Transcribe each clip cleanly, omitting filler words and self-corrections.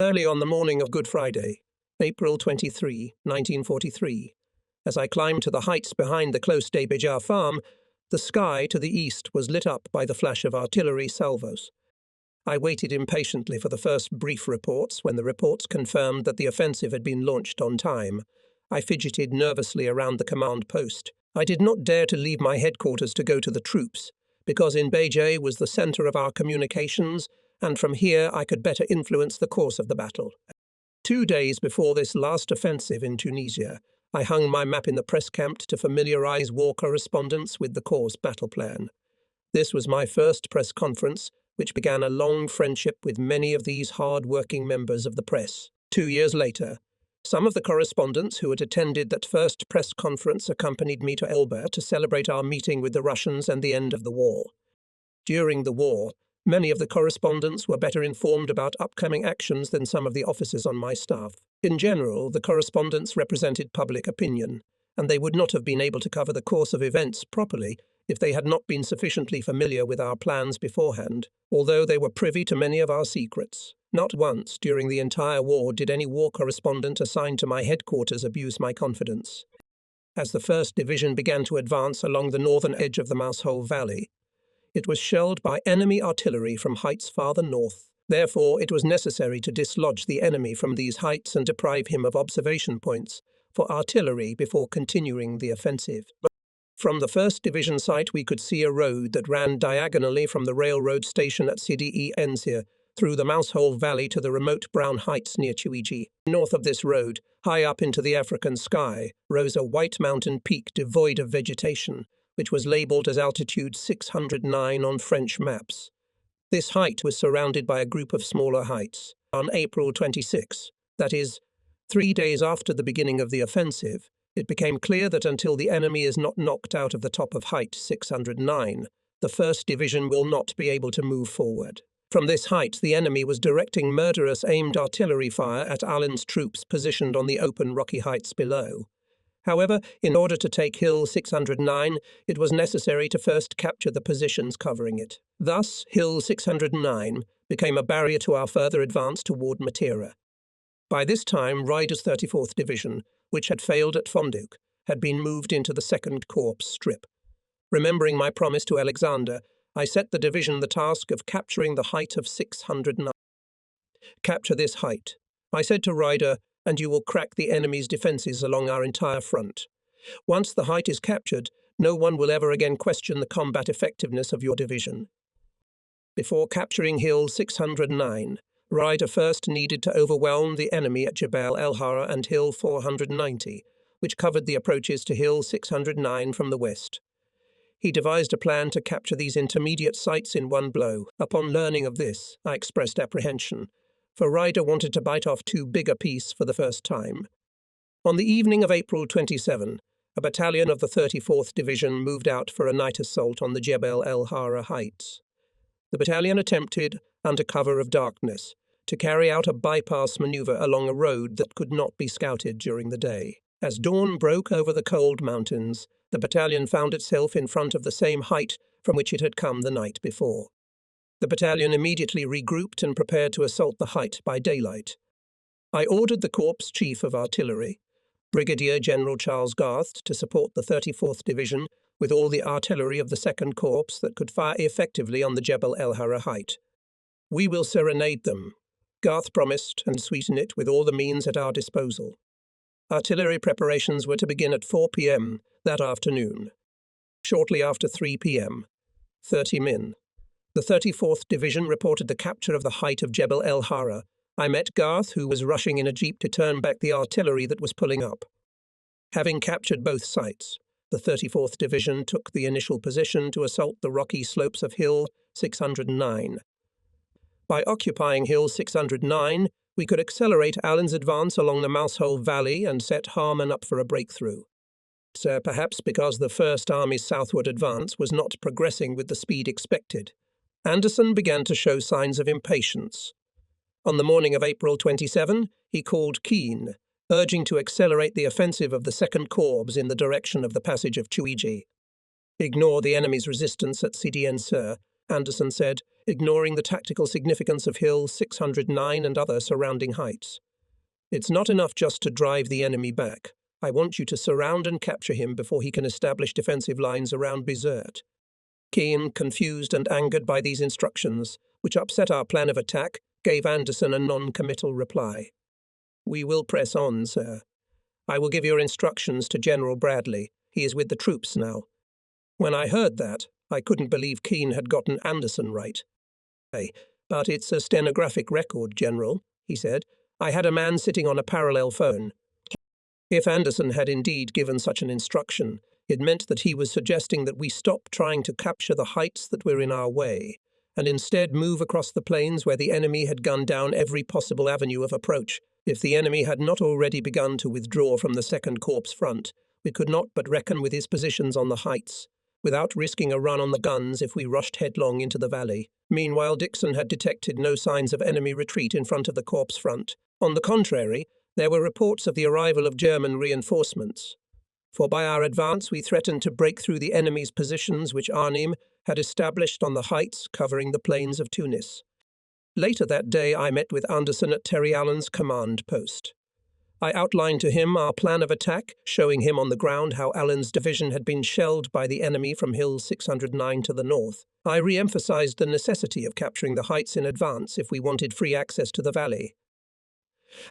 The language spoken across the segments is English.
Early on the morning of Good Friday, April 23, 1943, as I climbed to the heights behind the close Debejar farm, the sky to the east was lit up by the flash of artillery salvos. I waited impatiently for the first brief reports. When the reports confirmed that the offensive had been launched on time, I fidgeted nervously around the command post. I did not dare to leave my headquarters to go to the troops, because in Beijing was the center of our communications, and from here I could better influence the course of the battle. 2 days before this last offensive in Tunisia, I hung my map in the press camp to familiarize war correspondents with the Corps' battle plan. This was my first press conference, which began a long friendship with many of these hard-working members of the press. 2 years later, some of the correspondents who had attended that first press conference accompanied me to Elba to celebrate our meeting with the Russians and the end of the war. During the war, many of the correspondents were better informed about upcoming actions than some of the officers on my staff. In general, the correspondents represented public opinion, and they would not have been able to cover the course of events properly if they had not been sufficiently familiar with our plans beforehand, although they were privy to many of our secrets. Not once during the entire war did any war correspondent assigned to my headquarters abuse my confidence. As the 1st Division began to advance along the northern edge of the Mers-el-kebir Valley, it was shelled by enemy artillery from heights farther north. Therefore, it was necessary to dislodge the enemy from these heights and deprive him of observation points for artillery before continuing the offensive. From the 1st Division site, we could see a road that ran diagonally from the railroad station at Sidi Enzir through the Mers-el-kebir Valley to the remote brown heights near Chuiji. North of this road, high up into the African sky, rose a white mountain peak devoid of vegetation, which was labelled as altitude 609 on French maps. This height was surrounded by a group of smaller heights. On April 26, that is, 3 days after the beginning of the offensive, it became clear that until the enemy is not knocked out of the top of height 609, the 1st Division will not be able to move forward. From this height, the enemy was directing murderous aimed artillery fire at Allen's troops positioned on the open rocky heights below. However, in order to take Hill 609, it was necessary to first capture the positions covering it. Thus, Hill 609 became a barrier to our further advance toward Matera. By this time, Ryder's 34th Division, which had failed at Fonduk, had been moved into the 2nd Corps strip. Remembering my promise to Alexander, I set the division the task of capturing the height of 609. Capture this height, I said to Ryder, and you will crack the enemy's defences along our entire front. Once the height is captured, no one will ever again question the combat effectiveness of your division. Before capturing Hill 609, Ryder first needed to overwhelm the enemy at Jebel el-Hara and Hill 490, which covered the approaches to Hill 609 from the west. He devised a plan to capture these intermediate sites in one blow. Upon learning of this, I expressed apprehension, for Ryder wanted to bite off too big a piece for the first time. On the evening of April 27, a battalion of the 34th Division moved out for a night assault on the Jebel el-Hara heights. The battalion attempted, under cover of darkness, to carry out a bypass maneuver along a road that could not be scouted during the day. As dawn broke over the cold mountains, the battalion found itself in front of the same height from which it had come the night before. The battalion immediately regrouped and prepared to assault the height by daylight. I ordered the Corps Chief of Artillery, Brigadier General Charles Garth, to support the 34th Division with all the artillery of the 2nd Corps that could fire effectively on the Jebel el-Hara height. We will serenade them, Garth promised, and sweeten it with all the means at our disposal. Artillery preparations were to begin at 4 p.m. that afternoon. Shortly after 3 p.m., 30 men. The 34th Division reported the capture of the height of Jebel el-Hara. I met Garth, who was rushing in a jeep to turn back the artillery that was pulling up. Having captured both sites, the 34th Division took the initial position to assault the rocky slopes of Hill 609. By occupying Hill 609, we could accelerate Allen's advance along the Mers-el-kebir Valley and set Harman up for a breakthrough. Perhaps because the First Army's southward advance was not progressing with the speed expected, Anderson began to show signs of impatience. On the morning of April 27, he called Keane, urging to accelerate the offensive of the 2nd Corps in the direction of the passage of Chuiji. Ignore the enemy's resistance at Sidi Enzir, Anderson said. ignoring the tactical significance of Hill 609 and other surrounding heights. It's not enough just to drive the enemy back. I want you to surround and capture him before he can establish defensive lines around Bizerte. Keane, confused and angered by these instructions, which upset our plan of attack, gave Anderson a non-committal reply. "We will press on, sir. I will give your instructions to General Bradley. He is with the troops now." When I heard that, I couldn't believe Keane had gotten Anderson right. "Hey, but it's a stenographic record, General," he said. "I had a man sitting on a parallel phone." If Anderson had indeed given such an instruction, it meant that he was suggesting that we stop trying to capture the heights that were in our way, and instead move across the plains where the enemy had gunned down every possible avenue of approach. If the enemy had not already begun to withdraw from the Second Corps front, we could not but reckon with his positions on the heights, without risking a run on the guns if we rushed headlong into the valley. Meanwhile, Dixon had detected no signs of enemy retreat in front of the corps front. On the contrary, there were reports of the arrival of German reinforcements. For by our advance we threatened to break through the enemy's positions which Arnim had established on the heights covering the plains of Tunis. Later that day I met with Anderson at Terry Allen's command post. I outlined to him our plan of attack, showing him on the ground how Allen's division had been shelled by the enemy from Hill 609 to the north. I re-emphasized the necessity of capturing the heights in advance if we wanted free access to the valley.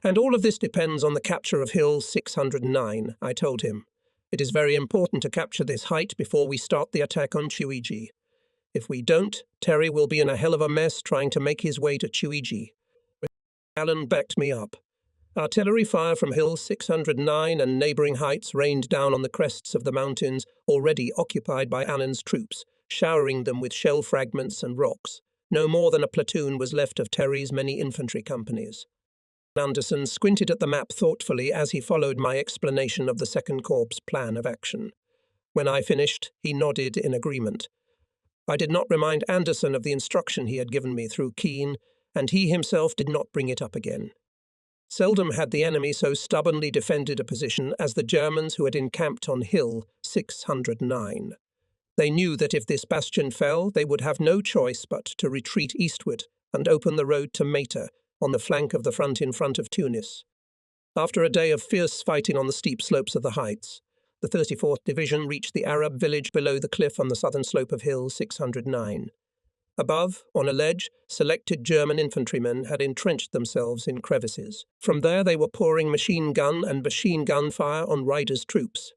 "And all of this depends on the capture of Hill 609, I told him. "It is very important to capture this height before we start the attack on Chuigi. If we don't, Terry will be in a hell of a mess trying to make his way to Chuigi." Allen backed me up. Artillery fire from Hill 609 and neighbouring heights rained down on the crests of the mountains already occupied by Allen's troops, showering them with shell fragments and rocks. No more than a platoon was left of Terry's many infantry companies. Anderson squinted at the map thoughtfully as he followed my explanation of the Second Corps' plan of action. When I finished, he nodded in agreement. I did not remind Anderson of the instruction he had given me through Keane, and he himself did not bring it up again. Seldom had the enemy so stubbornly defended a position as the Germans who had encamped on Hill 609. They knew that if this bastion fell, they would have no choice but to retreat eastward and open the road to Meta, on the flank of the front in front of Tunis. After a day of fierce fighting on the steep slopes of the heights, the 34th Division reached the Arab village below the cliff on the southern slope of Hill 609. Above, on a ledge, selected German infantrymen had entrenched themselves in crevices. From there they were pouring machine gun fire on Ryder's troops.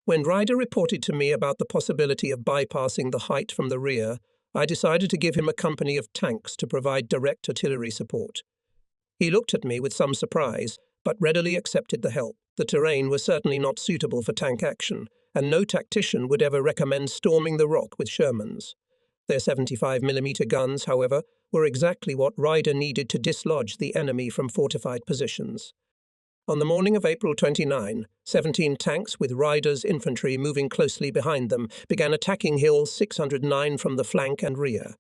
When Ryder reported to me about the possibility of bypassing the height from the rear, I decided to give him a company of tanks to provide direct artillery support. He looked at me with some surprise, but readily accepted the help. The terrain was certainly not suitable for tank action, and no tactician would ever recommend storming the rock with Shermans. Their 75mm guns, however, were exactly what Ryder needed to dislodge the enemy from fortified positions. On the morning of April 29, 17 tanks with Ryder's infantry moving closely behind them began attacking Hill 609 from the flank and rear.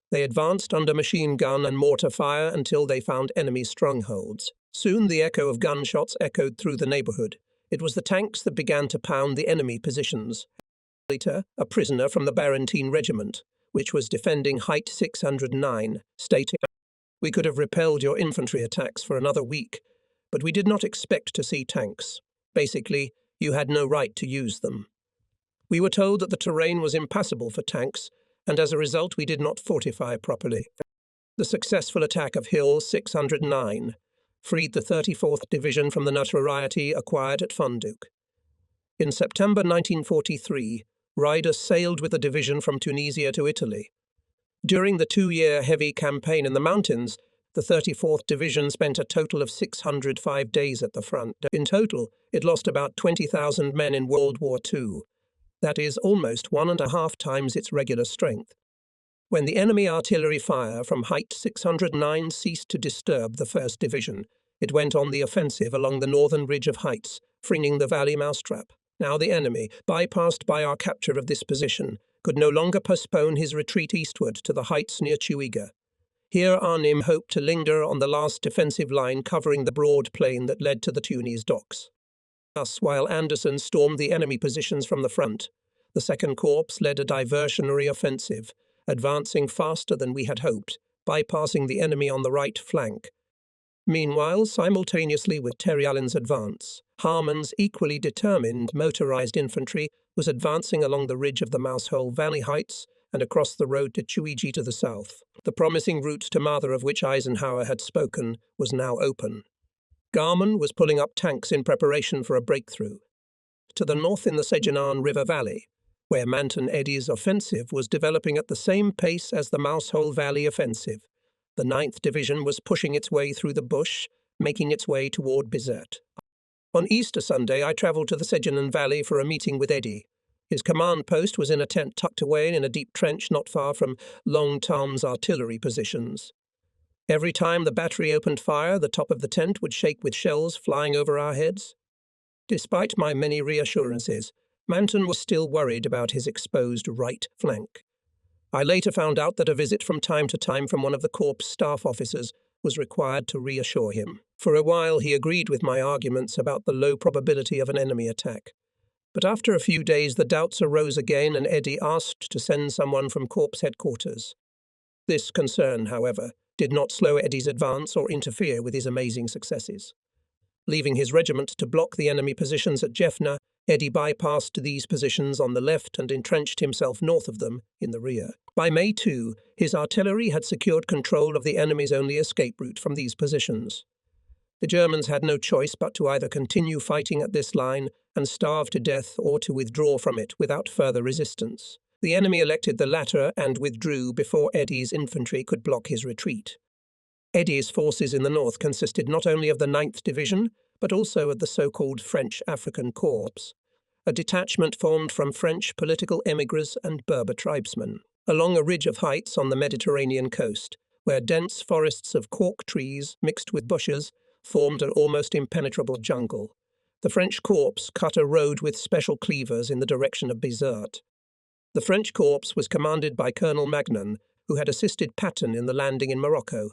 They advanced under machine gun and mortar fire until they found enemy strongholds. Soon the echo of gunshots echoed through the neighbourhood. It was the tanks that began to pound the enemy positions. Later, a prisoner from the Barentine Regiment, which was defending Height 609, stated, "We could have repelled your infantry attacks for another week, but we did not expect to see tanks. Basically, you had no right to use them. We were told that the terrain was impassable for tanks, and as a result we did not fortify properly." The successful attack of Hill 609 freed the 34th Division from the notoriety acquired at Fonduc. In September 1943, Ryder sailed with the division from Tunisia to Italy. During the 2-year heavy campaign in the mountains, the 34th Division spent a total of 605 days at the front. In total, it lost about 20,000 men in World War II. That is almost 1.5 times its regular strength. When the enemy artillery fire from Height 609 ceased to disturb the 1st Division, it went on the offensive along the northern ridge of heights, freeing the valley mousetrap. Now the enemy, bypassed by our capture of this position, could no longer postpone his retreat eastward to the heights near Chuiga. Here Arnim hoped to linger on the last defensive line covering the broad plain that led to the Tunis docks. Thus, while Anderson stormed the enemy positions from the front, the Second Corps led a diversionary offensive, advancing faster than we had hoped, bypassing the enemy on the right flank. Meanwhile, simultaneously with Terry Allen's advance, Harman's equally determined motorized infantry was advancing along the ridge of the Mousehole Valley Heights and across the road to Chuiji to the south. The promising route to Mather of which Eisenhower had spoken was now open. Garman was pulling up tanks in preparation for a breakthrough. To the north in the Sejanan River Valley, where Manton Eddy's offensive was developing at the same pace as the Mousehole Valley offensive, the 9th Division was pushing its way through the bush, making its way toward Bizerte. On Easter Sunday, I travelled to the Sejanan Valley for a meeting with Eddy. His command post was in a tent tucked away in a deep trench not far from Long Tom's artillery positions. Every time the battery opened fire, the top of the tent would shake with shells flying over our heads. Despite my many reassurances, Manton was still worried about his exposed right flank. I later found out that a visit from time to time from one of the Corps staff officers was required to reassure him. For a while he agreed with my arguments about the low probability of an enemy attack. But after a few days the doubts arose again and Eddy asked to send someone from Corps headquarters. This concern, however, did not slow Eddy's advance or interfere with his amazing successes. Leaving his regiment to block the enemy positions at Jeffna, Eddy bypassed these positions on the left and entrenched himself north of them in the rear. By May 2, his artillery had secured control of the enemy's only escape route from these positions. The Germans had no choice but to either continue fighting at this line and starve to death or to withdraw from it without further resistance. The enemy elected the latter and withdrew before Eddy's infantry could block his retreat. Eddy's forces in the north consisted not only of the 9th Division, but also of the so-called French African Corps, a detachment formed from French political émigrés and Berber tribesmen, along a ridge of heights on the Mediterranean coast, where dense forests of cork trees mixed with bushes formed an almost impenetrable jungle. The French Corps cut a road with special cleavers in the direction of Bizerte. The French Corps was commanded by Colonel Magnan, who had assisted Patton in the landing in Morocco.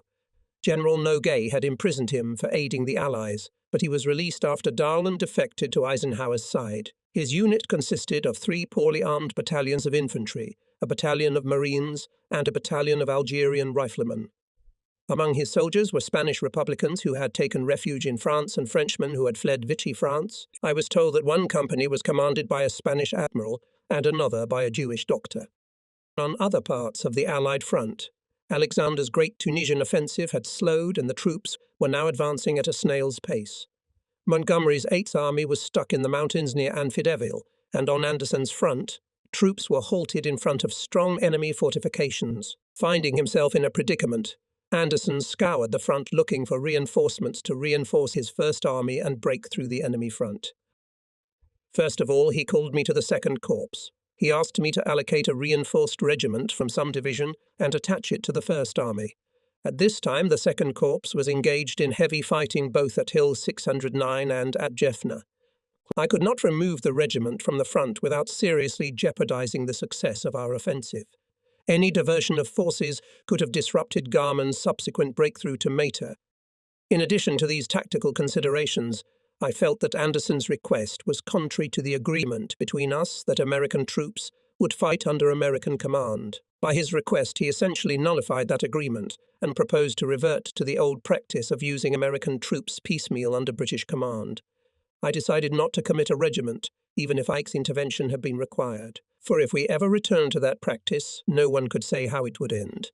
General Noguet had imprisoned him for aiding the Allies, but he was released after Darlan defected to Eisenhower's side. His unit consisted of 3 poorly armed battalions of infantry, a battalion of Marines, and a battalion of Algerian riflemen. Among his soldiers were Spanish Republicans who had taken refuge in France and Frenchmen who had fled Vichy France. I was told that one company was commanded by a Spanish admiral and another by a Jewish doctor. On other parts of the Allied front, Alexander's great Tunisian offensive had slowed and the troops were now advancing at a snail's pace. Montgomery's 8th Army was stuck in the mountains near Anfideville, and on Anderson's front, troops were halted in front of strong enemy fortifications. Finding himself in a predicament, Anderson scoured the front looking for reinforcements to reinforce his 1st Army and break through the enemy front. First of all, he called me to the 2nd Corps. He asked me to allocate a reinforced regiment from some division and attach it to the 1st Army. At this time, the 2nd Corps was engaged in heavy fighting both at Hill 609 and at Jeffna. I could not remove the regiment from the front without seriously jeopardizing the success of our offensive. Any diversion of forces could have disrupted Garman's subsequent breakthrough to Mater. In addition to these tactical considerations, I felt that Anderson's request was contrary to the agreement between us that American troops would fight under American command. By his request, he essentially nullified that agreement and proposed to revert to the old practice of using American troops piecemeal under British command. I decided not to commit a regiment, even if Ike's intervention had been required, for if we ever returned to that practice, no one could say how it would end.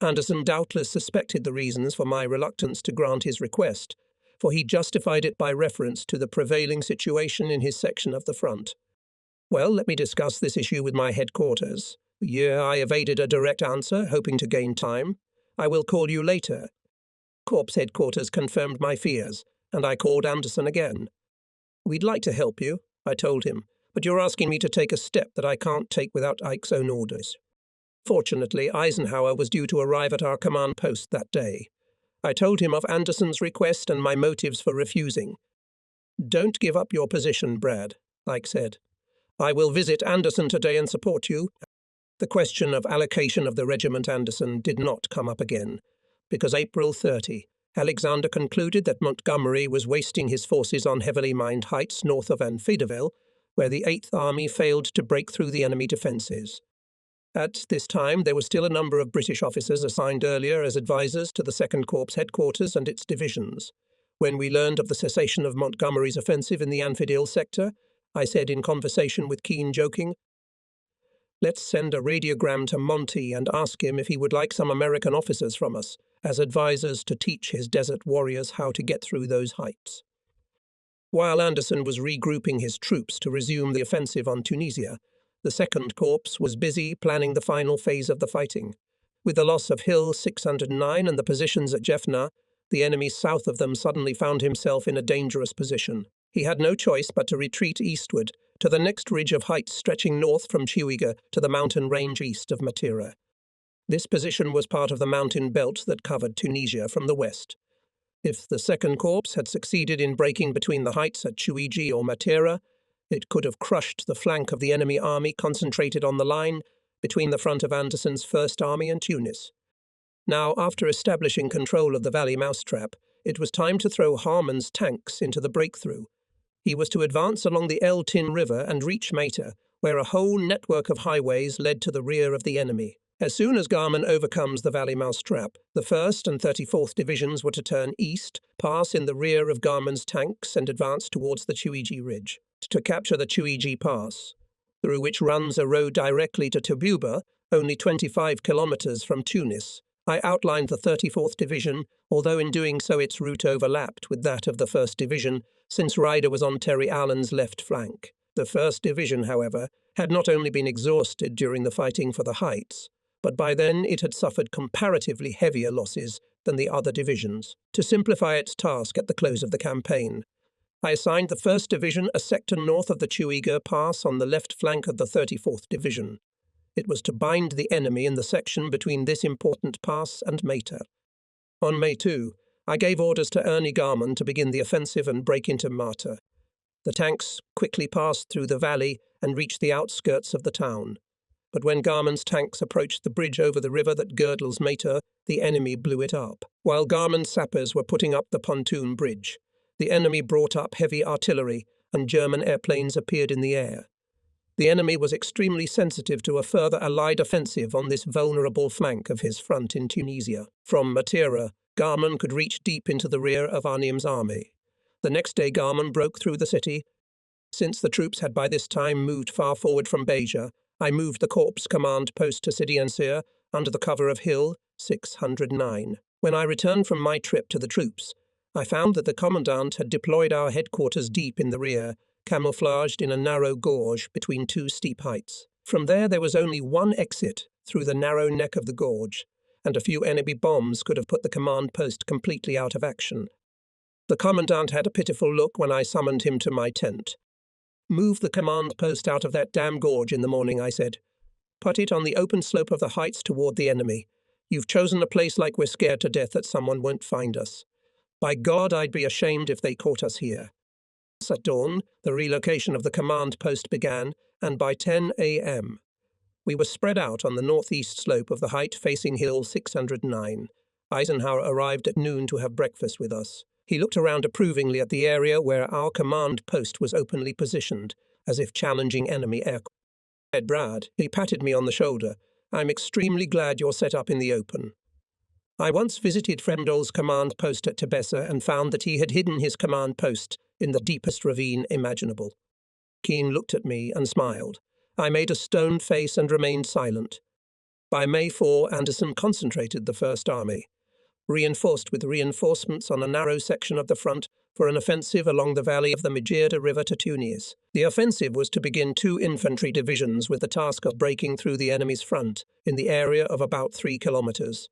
Anderson doubtless suspected the reasons for my reluctance to grant his request, for he justified it by reference to the prevailing situation in his section of the front. Well, let me discuss this issue with my headquarters. I evaded a direct answer, hoping to gain time. I will call you later. Corps headquarters confirmed my fears, and I called Anderson again. We'd like to help you, I told him, but you're asking me to take a step that I can't take without Ike's own orders. Fortunately, Eisenhower was due to arrive at our command post that day. I told him of Anderson's request and my motives for refusing. Don't give up your position, Brad, Ike said. I will visit Anderson today and support you. The question of allocation of the regiment Anderson did not come up again, because April 30, Alexander concluded that Montgomery was wasting his forces on heavily mined heights north of Anfideville, where the 8th Army failed to break through the enemy defences. At this time, there were still a number of British officers assigned earlier as advisors to the 2nd Corps headquarters and its divisions. When we learned of the cessation of Montgomery's offensive in the Anfidil sector, I said in conversation with Keane, joking, "Let's send a radiogram to Monty and ask him if he would like some American officers from us as advisors to teach his desert warriors how to get through those heights." While Anderson was regrouping his troops to resume the offensive on Tunisia, the 2nd Corps was busy planning the final phase of the fighting. With the loss of Hill 609 and the positions at Jeffna, the enemy south of them suddenly found himself in a dangerous position. He had no choice but to retreat eastward to the next ridge of heights stretching north from Chiwiga to the mountain range east of Matera. This position was part of the mountain belt that covered Tunisia from the west. If the 2nd Corps had succeeded in breaking between the heights at Chiwigi or Matera, it could have crushed the flank of the enemy army concentrated on the line between the front of Anderson's 1st Army and Tunis. Now, after establishing control of the Valley Mousetrap, it was time to throw Harman's tanks into the breakthrough. He was to advance along the El Tin River and reach Meta, where a whole network of highways led to the rear of the enemy. As soon as Garman overcomes the Valley Mousetrap, the 1st and 34th Divisions were to turn east, pass in the rear of Garman's tanks and advance towards the Chiwigi Ridge, to capture the Chiwigi Pass, through which runs a road directly to Tububa, only 25 kilometers from Tunis. I outlined the 34th Division, although in doing so its route overlapped with that of the 1st Division, since Ryder was on Terry Allen's left flank. The 1st Division, however, had not only been exhausted during the fighting for the heights, but by then it had suffered comparatively heavier losses than the other divisions. To simplify its task at the close of the campaign, I assigned the 1st Division a sector north of the Chiwiga Pass on the left flank of the 34th Division. It was to bind the enemy in the section between this important pass and Meta. On May 2, I gave orders to Ernie Garman to begin the offensive and break into Mata. The tanks quickly passed through the valley and reached the outskirts of the town. But when Garman's tanks approached the bridge over the river that girdles Meta, the enemy blew it up. While Garman's sappers were putting up the pontoon bridge, the enemy brought up heavy artillery and German airplanes appeared in the air. The enemy was extremely sensitive to a further Allied offensive on this vulnerable flank of his front in Tunisia. From Matera, Garman could reach deep into the rear of Arniem's army. The next day Garman broke through the city. Since the troops had by this time moved far forward from Beja, I moved the Corps command post to Sidi Ansir under the cover of Hill 609. When I returned from my trip to the troops, I found that the commandant had deployed our headquarters deep in the rear, camouflaged in a narrow gorge between two steep heights. From there was only one exit through the narrow neck of the gorge, and a few enemy bombs could have put the command post completely out of action. The commandant had a pitiful look when I summoned him to my tent. "Move the command post out of that damn gorge in the morning," I said. "Put it on the open slope of the heights toward the enemy. You've chosen a place like we're scared to death that someone won't find us. By God, I'd be ashamed if they caught us here." At dawn, the relocation of the command post began, and by 10 a.m. we were spread out on the northeast slope of the height facing Hill 609. Eisenhower arrived at noon to have breakfast with us. He looked around approvingly at the area where our command post was openly positioned, as if challenging enemy aircraft. "Ed Brad," he patted me on the shoulder, "I'm extremely glad you're set up in the open. I once visited Fremdol's command post at Tebessa and found that he had hidden his command post in the deepest ravine imaginable." Keane looked at me and smiled. I made a stone face and remained silent. By May 4, Anderson concentrated the First Army, reinforced with reinforcements on a narrow section of the front for an offensive along the valley of the Mijirda River to Tunis. The offensive was to begin 2 infantry divisions with the task of breaking through the enemy's front in the area of about 3 kilometers.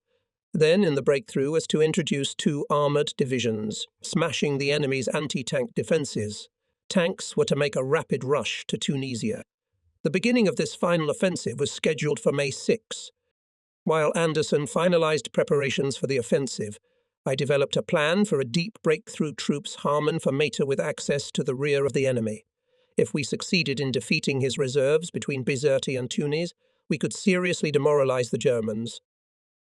Then, in the breakthrough, was to introduce 2 armoured divisions, smashing the enemy's anti-tank defences. Tanks were to make a rapid rush to Tunisia. The beginning of this final offensive was scheduled for May 6. While Anderson finalised preparations for the offensive, I developed a plan for a deep breakthrough troops Harman for Meta with access to the rear of the enemy. If we succeeded in defeating his reserves between Bizerti and Tunis, we could seriously demoralise the Germans.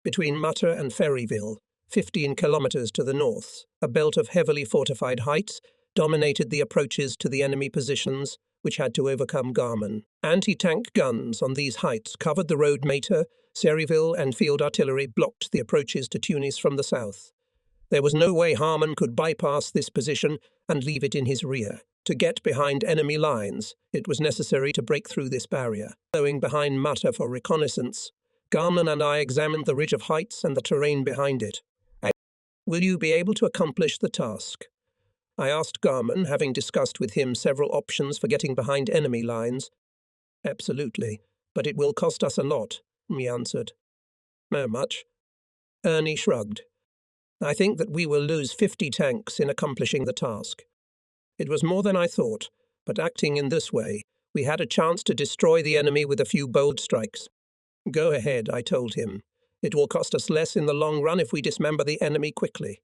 Between Mata and Ferryville, 15 kilometres to the north, a belt of heavily fortified heights dominated the approaches to the enemy positions, which had to overcome Garman. Anti-tank guns on these heights covered the road. Meta, Serryville and field artillery blocked the approaches to Tunis from the south. There was no way Harman could bypass this position and leave it in his rear. To get behind enemy lines, it was necessary to break through this barrier. Going behind Mata for reconnaissance, Garman and I examined the ridge of heights and the terrain behind it. Will you be able to accomplish the task? I asked Garman, having discussed with him several options for getting behind enemy lines. Absolutely, but it will cost us a lot, he answered. How much? Ernie shrugged. I think that we will lose 50 tanks in accomplishing the task. It was more than I thought, but acting in this way, we had a chance to destroy the enemy with a few bold strikes. Go ahead, I told him. It will cost us less in the long run if we dismember the enemy quickly.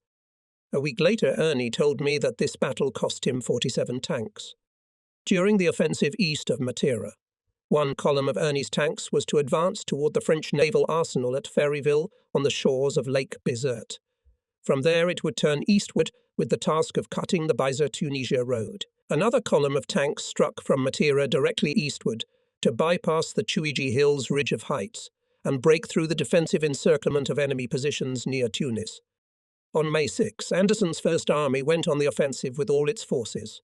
A week later, Ernie told me that this battle cost him 47 tanks. During the offensive east of Matera, one column of Ernie's tanks was to advance toward the French naval arsenal at Ferryville on the shores of Lake Bizerte. From there it would turn eastward with the task of cutting the Bizerte-Tunisia road. Another column of tanks struck from Matera directly eastward to bypass the Chuiji Hills ridge of heights and break through the defensive encirclement of enemy positions near Tunis. On May 6, Anderson's First Army went on the offensive with all its forces.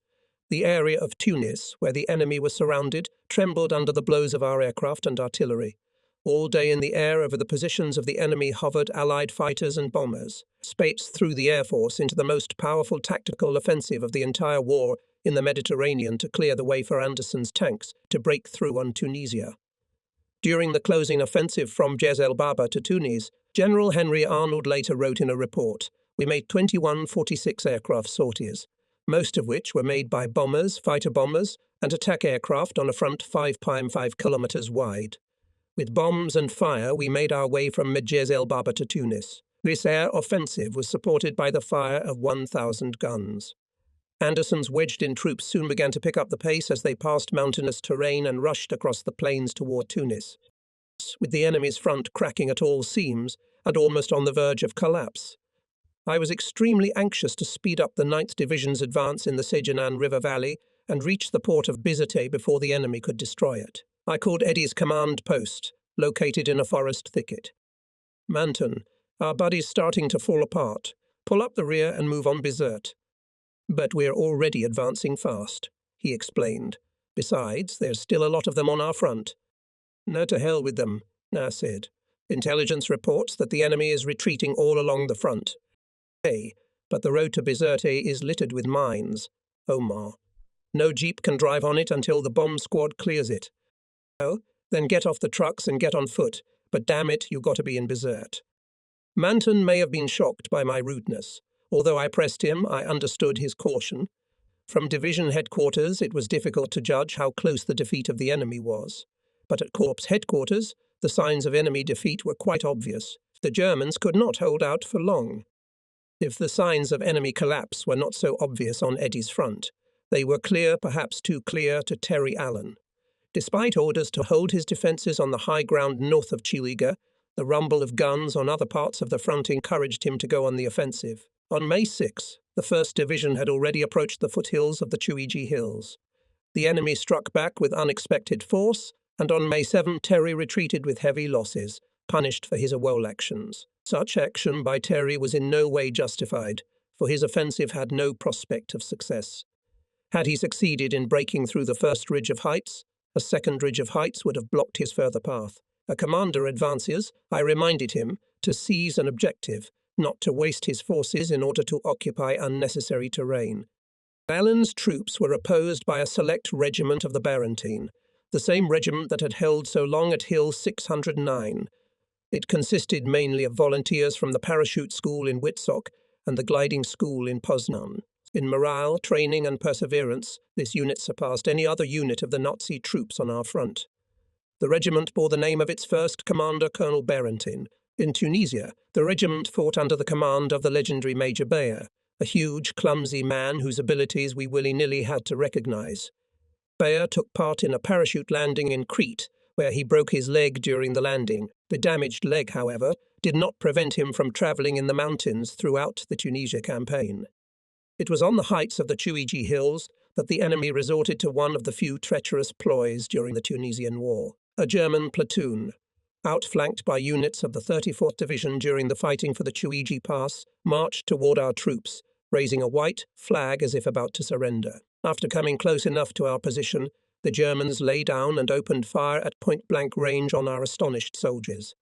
The area of Tunis, where the enemy was surrounded, trembled under the blows of our aircraft and artillery. All day in the air over the positions of the enemy hovered Allied fighters and bombers. Spates threw the Air Force into the most powerful tactical offensive of the entire war in the Mediterranean to clear the way for Anderson's tanks to break through on Tunisia. During the closing offensive from Mers-el-Kebir to Tunis, General Henry Arnold later wrote in a report, "We made 21 46 aircraft sorties, most of which were made by bombers, fighter bombers, and attack aircraft on a front 5.5 kilometers wide. With bombs and fire, we made our way from Mers-el-Kebir to Tunis. This air offensive was supported by the fire of 1,000 guns. Anderson's wedged-in troops soon began to pick up the pace as they passed mountainous terrain and rushed across the plains toward Tunis, with the enemy's front cracking at all seams and almost on the verge of collapse. I was extremely anxious to speed up the 9th Division's advance in the Sejanan River Valley and reach the port of Bizerte before the enemy could destroy it. I called Eddie's command post, located in a forest thicket. Manton, our buddy's starting to fall apart. Pull up the rear and move on Bizerte. But we're already advancing fast, he explained. Besides, there's still a lot of them on our front. No, to hell with them, I said. Intelligence reports that the enemy is retreating all along the front. Hey, but the road to Bizerte is littered with mines. Omar. No jeep can drive on it until the bomb squad clears it. Oh, then get off the trucks and get on foot, but damn it, you got to be in Bizerte. Manton may have been shocked by my rudeness. Although I pressed him, I understood his caution. From division headquarters, it was difficult to judge how close the defeat of the enemy was. But at Corps headquarters, the signs of enemy defeat were quite obvious. The Germans could not hold out for long. If the signs of enemy collapse were not so obvious on Eddie's front, they were clear, perhaps too clear, to Terry Allen. Despite orders to hold his defences on the high ground north of Chiliga, the rumble of guns on other parts of the front encouraged him to go on the offensive. On May 6, the 1st Division had already approached the foothills of the Chuiji Hills. The enemy struck back with unexpected force, and on May 7 Terry retreated with heavy losses, punished for his AWOL actions. Such action by Terry was in no way justified, for his offensive had no prospect of success. Had he succeeded in breaking through the first ridge of heights, a second ridge of heights would have blocked his further path. A commander advances, I reminded him, to seize an objective, not to waste his forces in order to occupy unnecessary terrain. Allen's troops were opposed by a select regiment of the Barentine, the same regiment that had held so long at Hill 609. It consisted mainly of volunteers from the parachute school in Witsok and the gliding school in Poznan. In morale, training and perseverance, this unit surpassed any other unit of the Nazi troops on our front. The regiment bore the name of its first commander, Colonel Barentin. In Tunisia, the regiment fought under the command of the legendary Major Bayer, a huge, clumsy man whose abilities we willy-nilly had to recognize. Bayer took part in a parachute landing in Crete, where he broke his leg during the landing. The damaged leg, however, did not prevent him from traveling in the mountains throughout the Tunisia campaign. It was on the heights of the Chuiji Hills that the enemy resorted to one of the few treacherous ploys during the Tunisian War. A German platoon, outflanked by units of the 34th Division during the fighting for the Chouiji Pass, marched toward our troops, raising a white flag as if about to surrender. After coming close enough to our position, the Germans lay down and opened fire at point-blank range on our astonished soldiers.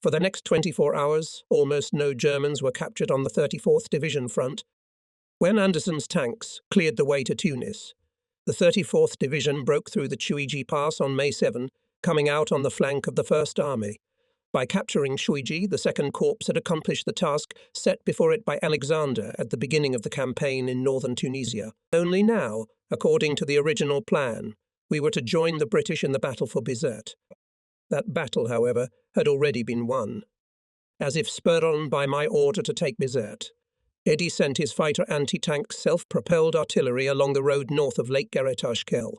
For the next 24 hours, almost no Germans were captured on the 34th Division front. When Anderson's tanks cleared the way to Tunis, the 34th Division broke through the Chouiji Pass on May 7, coming out on the flank of the First Army. By capturing Chouiji, the Second Corps had accomplished the task set before it by Alexander at the beginning of the campaign in northern Tunisia. Only now, according to the original plan, we were to join the British in the battle for Bizerte. That battle, however, had already been won. As if spurred on by my order to take Bizerte, Eddy sent his fighter anti-tank self-propelled artillery along the road north of Lake Garetashkel.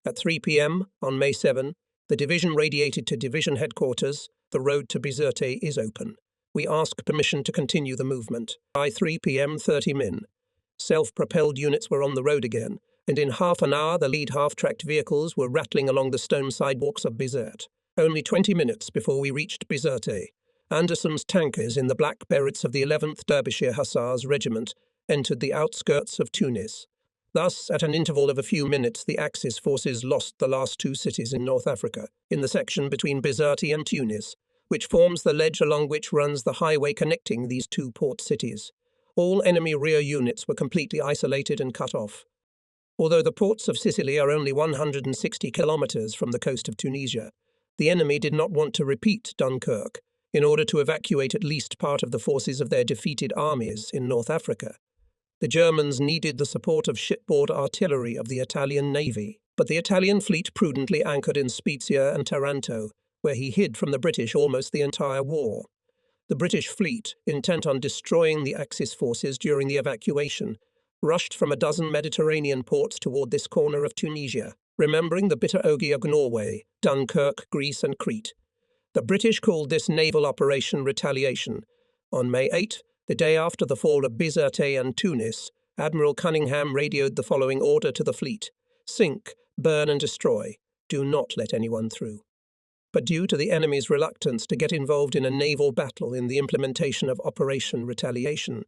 At 3 p.m. on May 7, the division radiated to division headquarters. The road to Bizerte is open. We ask permission to continue the movement. By 3 p.m. 30 min. Self-propelled units were on the road again, and in half an hour the lead half-tracked vehicles were rattling along the stone sidewalks of Bizerte. Only 20 minutes before we reached Bizerte, Anderson's tankers in the black berets of the 11th Derbyshire Hussars Regiment entered the outskirts of Tunis. Thus, at an interval of a few minutes, the Axis forces lost the last two cities in North Africa, in the section between Bizerte and Tunis, which forms the ledge along which runs the highway connecting these two port cities. All enemy rear units were completely isolated and cut off. Although the ports of Sicily are only 160 kilometers from the coast of Tunisia, the enemy did not want to repeat Dunkirk in order to evacuate at least part of the forces of their defeated armies in North Africa. The Germans needed the support of shipboard artillery of the Italian Navy, but the Italian fleet prudently anchored in Spezia and Taranto, where he hid from the British almost the entire war. The British fleet, intent on destroying the Axis forces during the evacuation, rushed from a dozen Mediterranean ports toward this corner of Tunisia, remembering the bitter ogie of Norway, Dunkirk, Greece and Crete. The British called this naval operation Retaliation. On May 8, the day after the fall of Bizerte and Tunis, Admiral Cunningham radioed the following order to the fleet: sink, burn and destroy. Do not let anyone through. But due to the enemy's reluctance to get involved in a naval battle in the implementation of Operation Retaliation,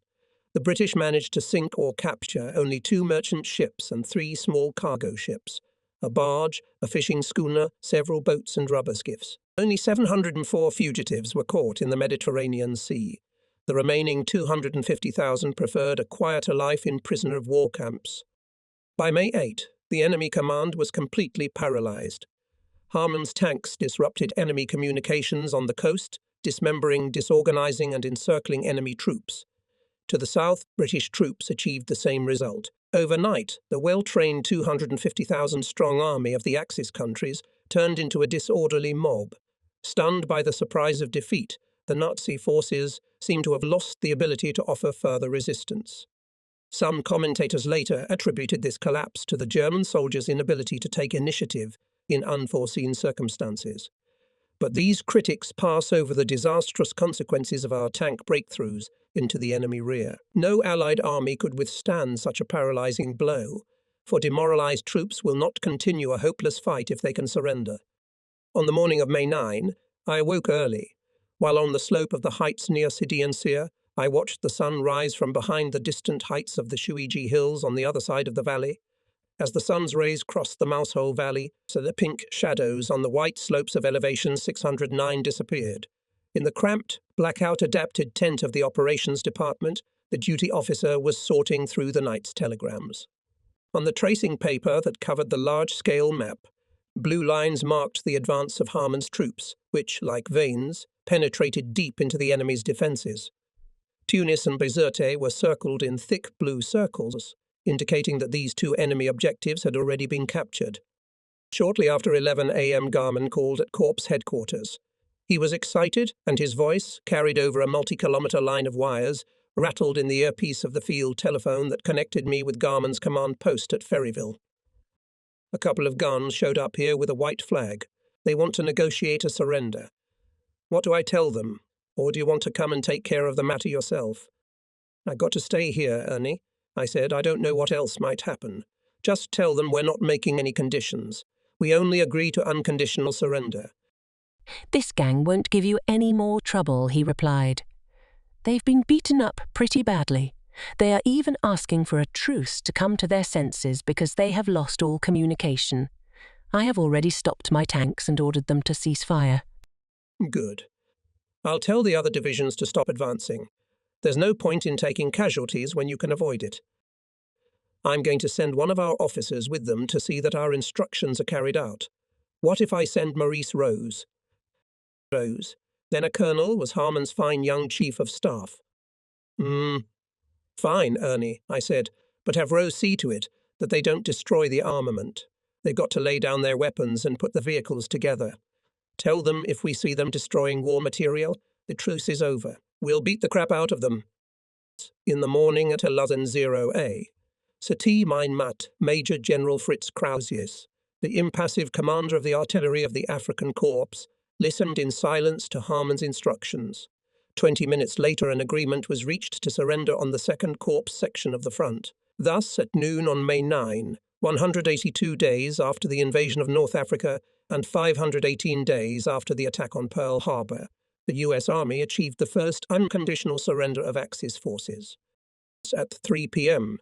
the British managed to sink or capture only 2 merchant ships and 3 small cargo ships, a barge, a fishing schooner, several boats and rubber skiffs. Only 704 fugitives were caught in the Mediterranean Sea. The remaining 250,000 preferred a quieter life in prisoner-of-war camps. By May 8, the enemy command was completely paralyzed. Harman's tanks disrupted enemy communications on the coast, dismembering, disorganizing and encircling enemy troops. To the south, British troops achieved the same result. Overnight, the well-trained 250,000-strong army of the Axis countries turned into a disorderly mob. Stunned by the surprise of defeat, the Nazi forces seem to have lost the ability to offer further resistance. Some commentators later attributed this collapse to the German soldiers' inability to take initiative in unforeseen circumstances. But these critics pass over the disastrous consequences of our tank breakthroughs into the enemy rear. No Allied army could withstand such a paralyzing blow, for demoralized troops will not continue a hopeless fight if they can surrender. On the morning of May 9, I awoke early. While on the slope of the heights near Sidi and Sia, I watched the sun rise from behind the distant heights of the Chouiji Hills on the other side of the valley. As the sun's rays crossed the Mousehole Valley, so the pink shadows on the white slopes of elevation 609 disappeared. In the cramped, blackout-adapted tent of the operations department, the duty officer was sorting through the night's telegrams. On the tracing paper that covered the large-scale map, blue lines marked the advance of Harman's troops, which, like veins, penetrated deep into the enemy's defences. Tunis and Bizerte were circled in thick blue circles, indicating that these 2 enemy objectives had already been captured. Shortly after 11 a.m. Garman called at Corps headquarters. He was excited, and his voice, carried over a multi-kilometre line of wires, rattled in the earpiece of the field telephone that connected me with Garman's command post at Ferryville. A couple of guns showed up here with a white flag. They want to negotiate a surrender. What do I tell them? Or do you want to come and take care of the matter yourself? I got to stay here, Ernie. I said, I don't know what else might happen. Just tell them we're not making any conditions. We only agree to unconditional surrender. This gang won't give you any more trouble, he replied. They've been beaten up pretty badly. They are even asking for a truce to come to their senses because they have lost all communication. I have already stopped my tanks and ordered them to cease fire. Good. I'll tell the other divisions to stop advancing. There's no point in taking casualties when you can avoid it. I'm going to send one of our officers with them to see that our instructions are carried out. What if I send Maurice Rose? Rose, then a colonel, was Harman's fine young chief of staff. Fine, Ernie, I said, but have Rose see to it that they don't destroy the armament. They've got to lay down their weapons and put the vehicles together. Tell them if we see them destroying war material, the truce is over. We'll beat the crap out of them. In the morning at 11:00 Sir T. Mein Mat, Major General Fritz Krausius, the impassive commander of the artillery of the African Corps, listened in silence to Harman's instructions. 20 minutes later an agreement was reached to surrender on the 2nd Corps section of the front. Thus, at noon on May 9, 182 days after the invasion of North Africa and 518 days after the attack on Pearl Harbor, the U.S. Army achieved the first unconditional surrender of Axis forces. At 3 p.m.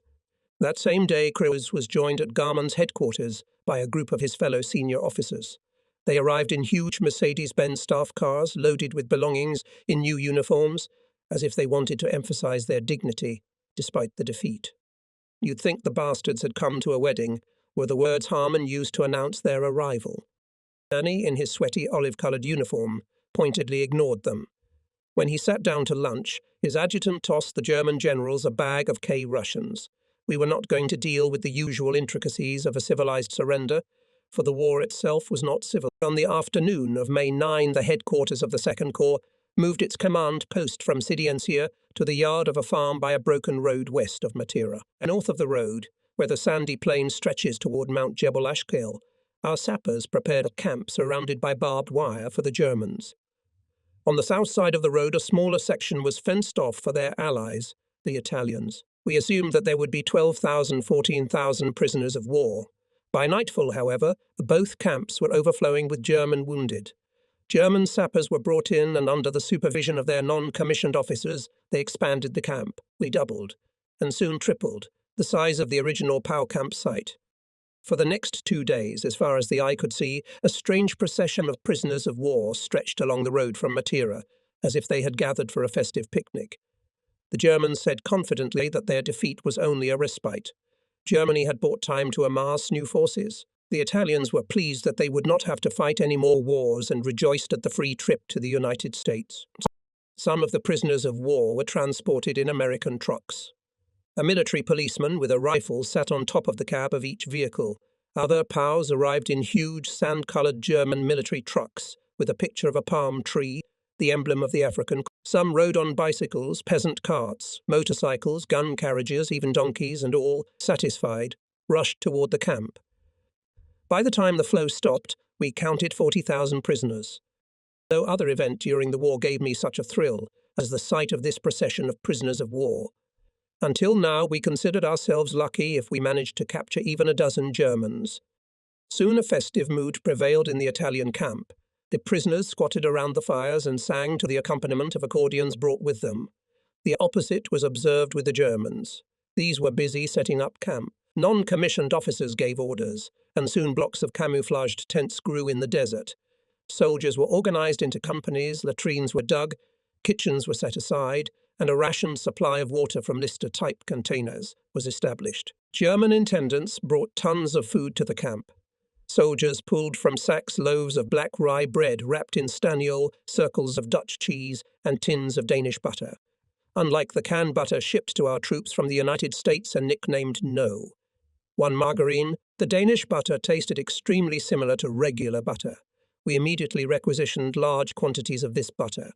That same day, Krausius was joined at Garman's headquarters by a group of his fellow senior officers. They arrived in huge Mercedes-Benz staff cars loaded with belongings in new uniforms, as if they wanted to emphasize their dignity, despite the defeat. "You'd think the bastards had come to a wedding," were the words Harman used to announce their arrival. Ernie, in his sweaty olive-coloured uniform, pointedly ignored them. When he sat down to lunch, his adjutant tossed the German generals a bag of K-Russians. We were not going to deal with the usual intricacies of a civilized surrender, for the war itself was not civil. On the afternoon of May 9, the headquarters of the 2nd Corps moved its command post from Sidiencia to the yard of a farm by a broken road west of Matera. North of the road, where the sandy plain stretches toward Mount Jebel Ashkel, our sappers prepared a camp surrounded by barbed wire for the Germans. On the south side of the road, a smaller section was fenced off for their allies, the Italians. We assumed that there would be 12,000, 14,000 prisoners of war. By nightfall, however, both camps were overflowing with German wounded. German sappers were brought in, and under the supervision of their non-commissioned officers, they expanded the camp. We doubled, and soon tripled, the size of the original POW camp site. For the next 2 days, as far as the eye could see, a strange procession of prisoners of war stretched along the road from Matera, as if they had gathered for a festive picnic. The Germans said confidently that their defeat was only a respite. Germany had bought time to amass new forces. The Italians were pleased that they would not have to fight any more wars and rejoiced at the free trip to the United States. Some of the prisoners of war were transported in American trucks. A military policeman with a rifle sat on top of the cab of each vehicle. Other POWs arrived in huge sand-coloured German military trucks with a picture of a palm tree, the emblem of the African. Some rode on bicycles, peasant carts, motorcycles, gun carriages, even donkeys, and all, satisfied, rushed toward the camp. By the time the flow stopped, we counted 40,000 prisoners. No other event during the war gave me such a thrill as the sight of this procession of prisoners of war. Until now, we considered ourselves lucky if we managed to capture even a dozen Germans. Soon a festive mood prevailed in the Italian camp. The prisoners squatted around the fires and sang to the accompaniment of accordions brought with them. The opposite was observed with the Germans. These were busy setting up camp. Non-commissioned officers gave orders, and soon blocks of camouflaged tents grew in the desert. Soldiers were organized into companies, latrines were dug, kitchens were set aside, and a rationed supply of water from Lister-type containers was established. German intendants brought tons of food to the camp. Soldiers pulled from sacks loaves of black rye bread wrapped in staniol, circles of Dutch cheese, and tins of Danish butter. Unlike the canned butter shipped to our troops from the United States and nicknamed No. One margarine, the Danish butter tasted extremely similar to regular butter. We immediately requisitioned large quantities of this butter.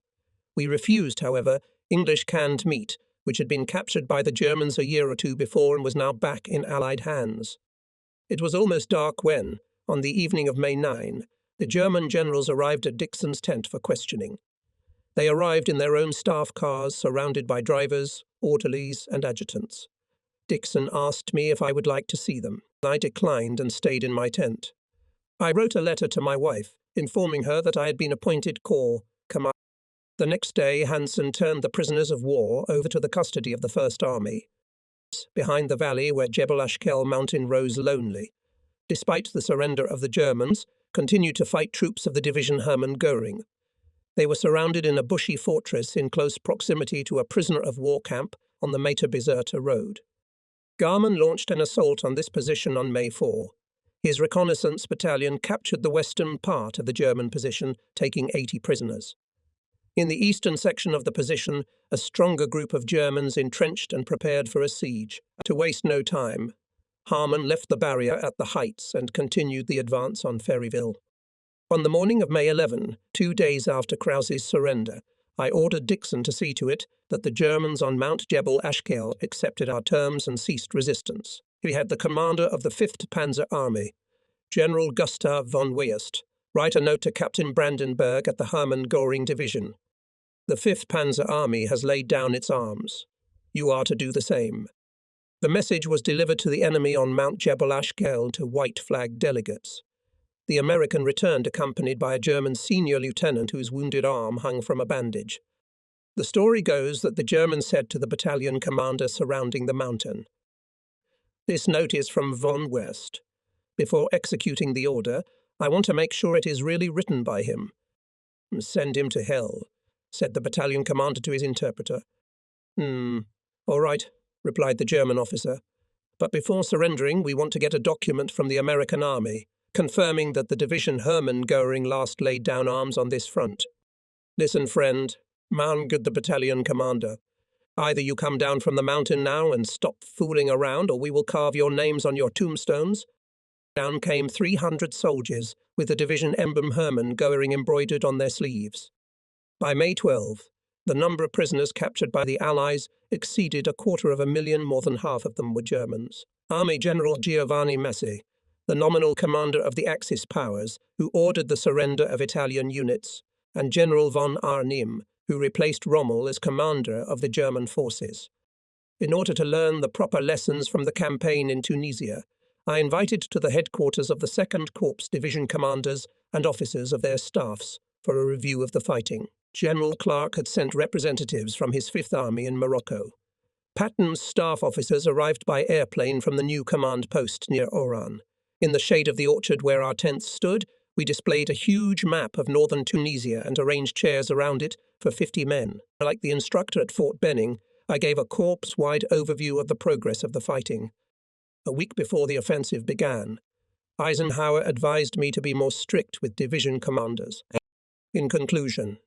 We refused, however, English canned meat, which had been captured by the Germans a year or two before and was now back in Allied hands. It was almost dark when, on the evening of May 9, the German generals arrived at Dixon's tent for questioning. They arrived in their own staff cars, surrounded by drivers, orderlies, and adjutants. Dixon asked me if I would like to see them. I declined and stayed in my tent. I wrote a letter to my wife, informing her that I had been appointed Corps Commander. The next day, Hansen turned the prisoners of war over to the custody of the First Army, behind the valley where Jebel Ashkel mountain rose lonely. Despite the surrender of the Germans, continued to fight troops of the division Hermann Göring. They were surrounded in a bushy fortress in close proximity to a prisoner of war camp on the Mater Bizerta road. Garman launched an assault on this position on May 4. His reconnaissance battalion captured the western part of the German position, taking 80 prisoners. In the eastern section of the position, a stronger group of Germans entrenched and prepared for a siege. To waste no time, Harman left the barrier at the heights and continued the advance on Ferryville. On the morning of May 11, 2 days after Krause's surrender, I ordered Dixon to see to it that the Germans on Mount Jebel Ashkel accepted our terms and ceased resistance. He had the commander of the 5th Panzer Army, General Gustav von Weest, write a note to Captain Brandenburg at the Hermann Göring Division. The 5th Panzer Army has laid down its arms. You are to do the same. The message was delivered to the enemy on Mount Jebel Ashkel to white flag delegates. The American returned accompanied by a German senior lieutenant whose wounded arm hung from a bandage. The story goes that the German said to the battalion commander surrounding the mountain, "This note is from von Weest. Before executing the order, I want to make sure it is really written by him." "Send him to hell," said the battalion commander to his interpreter. All right," replied the German officer. "But before surrendering, we want to get a document from the American army, confirming that the division Hermann Göring last laid down arms on this front. Listen, friend," moaned the battalion commander. "Either you come down from the mountain now and stop fooling around, or we will carve your names on your tombstones." Down came 300 soldiers, with the division emblem Hermann Göring embroidered on their sleeves. By May 12, the number of prisoners captured by the Allies exceeded 250,000, more than half of them were Germans. Army General Giovanni Messi, the nominal commander of the Axis powers, who ordered the surrender of Italian units, and General von Arnim, who replaced Rommel as commander of the German forces. In order to learn the proper lessons from the campaign in Tunisia, I invited to the headquarters of the 2nd Corps division commanders and officers of their staffs for a review of the fighting. General Clark had sent representatives from his 5th Army in Morocco. Patton's staff officers arrived by airplane from the new command post near Oran. In the shade of the orchard where our tents stood, we displayed a huge map of northern Tunisia and arranged chairs around it for 50 men. Like the instructor at Fort Benning, I gave a corps-wide overview of the progress of the fighting. A week before the offensive began, Eisenhower advised me to be more strict with division commanders. In conclusion,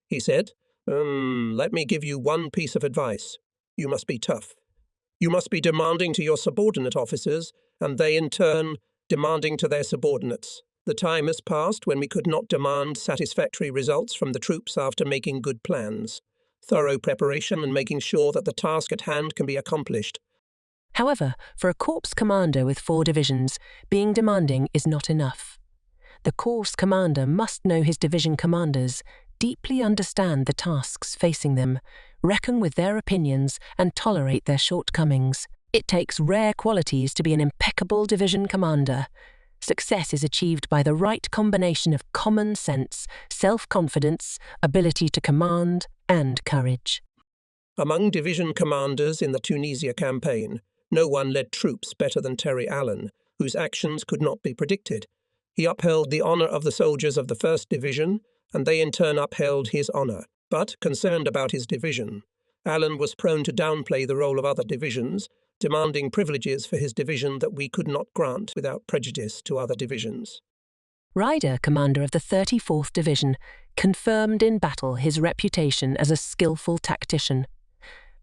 he said, let me give you one piece of advice. You must be tough. You must be demanding to your subordinate officers, and they in turn demanding to their subordinates. The time has passed when we could not demand satisfactory results from the troops after making good plans, thorough preparation and making sure that the task at hand can be accomplished. However, for a corps commander with 4 divisions, being demanding is not enough. The corps commander must know his division commanders, deeply understand the tasks facing them, reckon with their opinions, and tolerate their shortcomings. It takes rare qualities to be an impeccable division commander. Success is achieved by the right combination of common sense, self-confidence, ability to command, and courage. Among division commanders in the Tunisia campaign, no one led troops better than Terry Allen, whose actions could not be predicted. He upheld the honour of the soldiers of the 1st Division, and they in turn upheld his honour. But, concerned about his division, Allen was prone to downplay the role of other divisions, demanding privileges for his division that we could not grant without prejudice to other divisions. Ryder, commander of the 34th Division, confirmed in battle his reputation as a skillful tactician.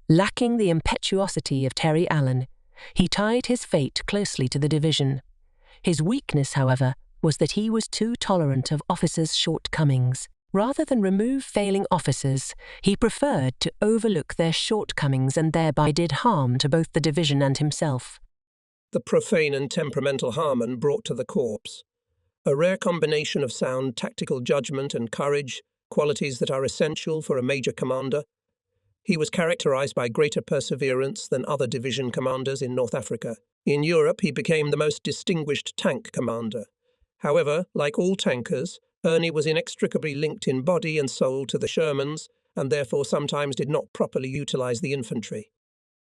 Lacking the impetuosity of Terry Allen, he tied his fate closely to the division. His weakness, however, was that he was too tolerant of officers' shortcomings. Rather than remove failing officers, he preferred to overlook their shortcomings and thereby did harm to both the division and himself. The profane and temperamental Harman brought to the corps a rare combination of sound tactical judgment and courage, qualities that are essential for a major commander. He was characterized by greater perseverance than other division commanders in North Africa. In Europe, he became the most distinguished tank commander. However, like all tankers, Ernie was inextricably linked in body and soul to the Shermans, and therefore sometimes did not properly utilize the infantry.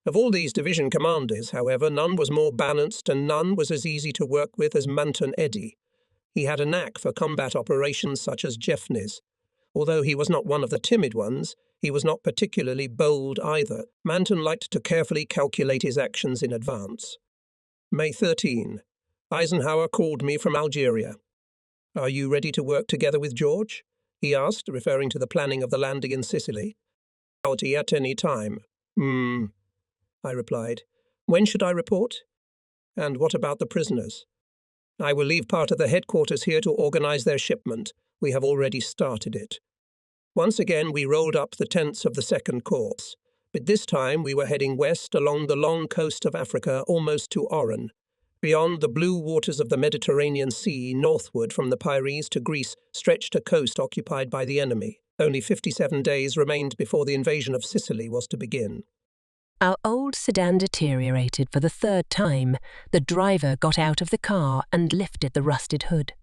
Of all these division commanders, however, none was more balanced and none was as easy to work with as Manton Eddy. He had a knack for combat operations such as Jeffneys. Although he was not one of the timid ones, he was not particularly bold either. Manton liked to carefully calculate his actions in advance. May 13. Eisenhower called me from Algeria. "Are you ready to work together with George?" he asked, referring to the planning of the landing in Sicily. "At any time." I replied. "When should I report? And what about the prisoners?" "I will leave part of the headquarters here to organize their shipment. We have already started it." Once again we rolled up the tents of the Second Corps, but this time we were heading west along the long coast of Africa almost to Oran. Beyond the blue waters of the Mediterranean Sea, northward from the Pyrenees to Greece, stretched a coast occupied by the enemy. Only 57 days remained before the invasion of Sicily was to begin. Our old sedan deteriorated for the third time. The driver got out of the car and lifted the rusted hood.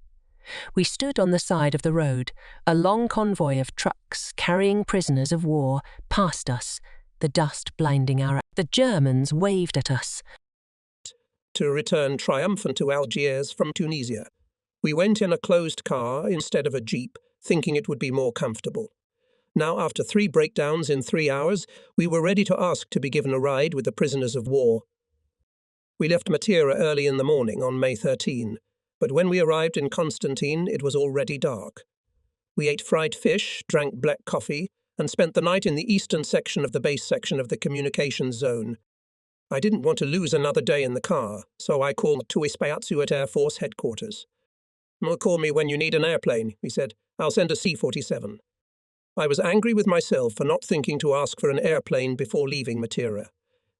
We stood on the side of the road. A long convoy of trucks carrying prisoners of war passed us, the dust blinding our eyes. The Germans waved at us. To return triumphant to Algiers from Tunisia. We went in a closed car instead of a jeep, thinking it would be more comfortable. Now, after 3 breakdowns in 3 hours, we were ready to ask to be given a ride with the prisoners of war. We left Matera early in the morning on May 13, but when we arrived in Constantine, it was already dark. We ate fried fish, drank black coffee, and spent the night in the eastern section of the base section of the communications zone. I didn't want to lose another day in the car, so I called Tuispaiatsu at Air Force headquarters. "Call me when you need an airplane," he said. "I'll send a C-47. I was angry with myself for not thinking to ask for an airplane before leaving Matera.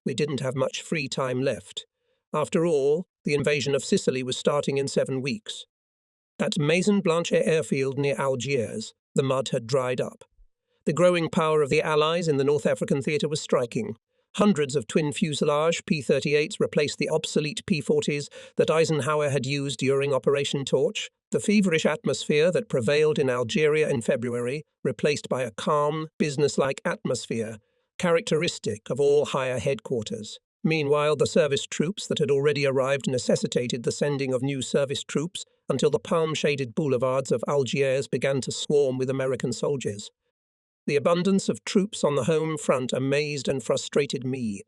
We didn't have much free time left. After all, the invasion of Sicily was starting in 7 weeks. At Maison Blanche airfield near Algiers, the mud had dried up. The growing power of the Allies in the North African theatre was striking. Hundreds of twin fuselage P-38s replaced the obsolete P-40s that Eisenhower had used during Operation Torch. The feverish atmosphere that prevailed in Algeria in February, replaced by a calm, businesslike atmosphere, characteristic of all higher headquarters. Meanwhile, the service troops that had already arrived necessitated the sending of new service troops until the palm-shaded boulevards of Algiers began to swarm with American soldiers. The abundance of troops on the home front amazed and frustrated me.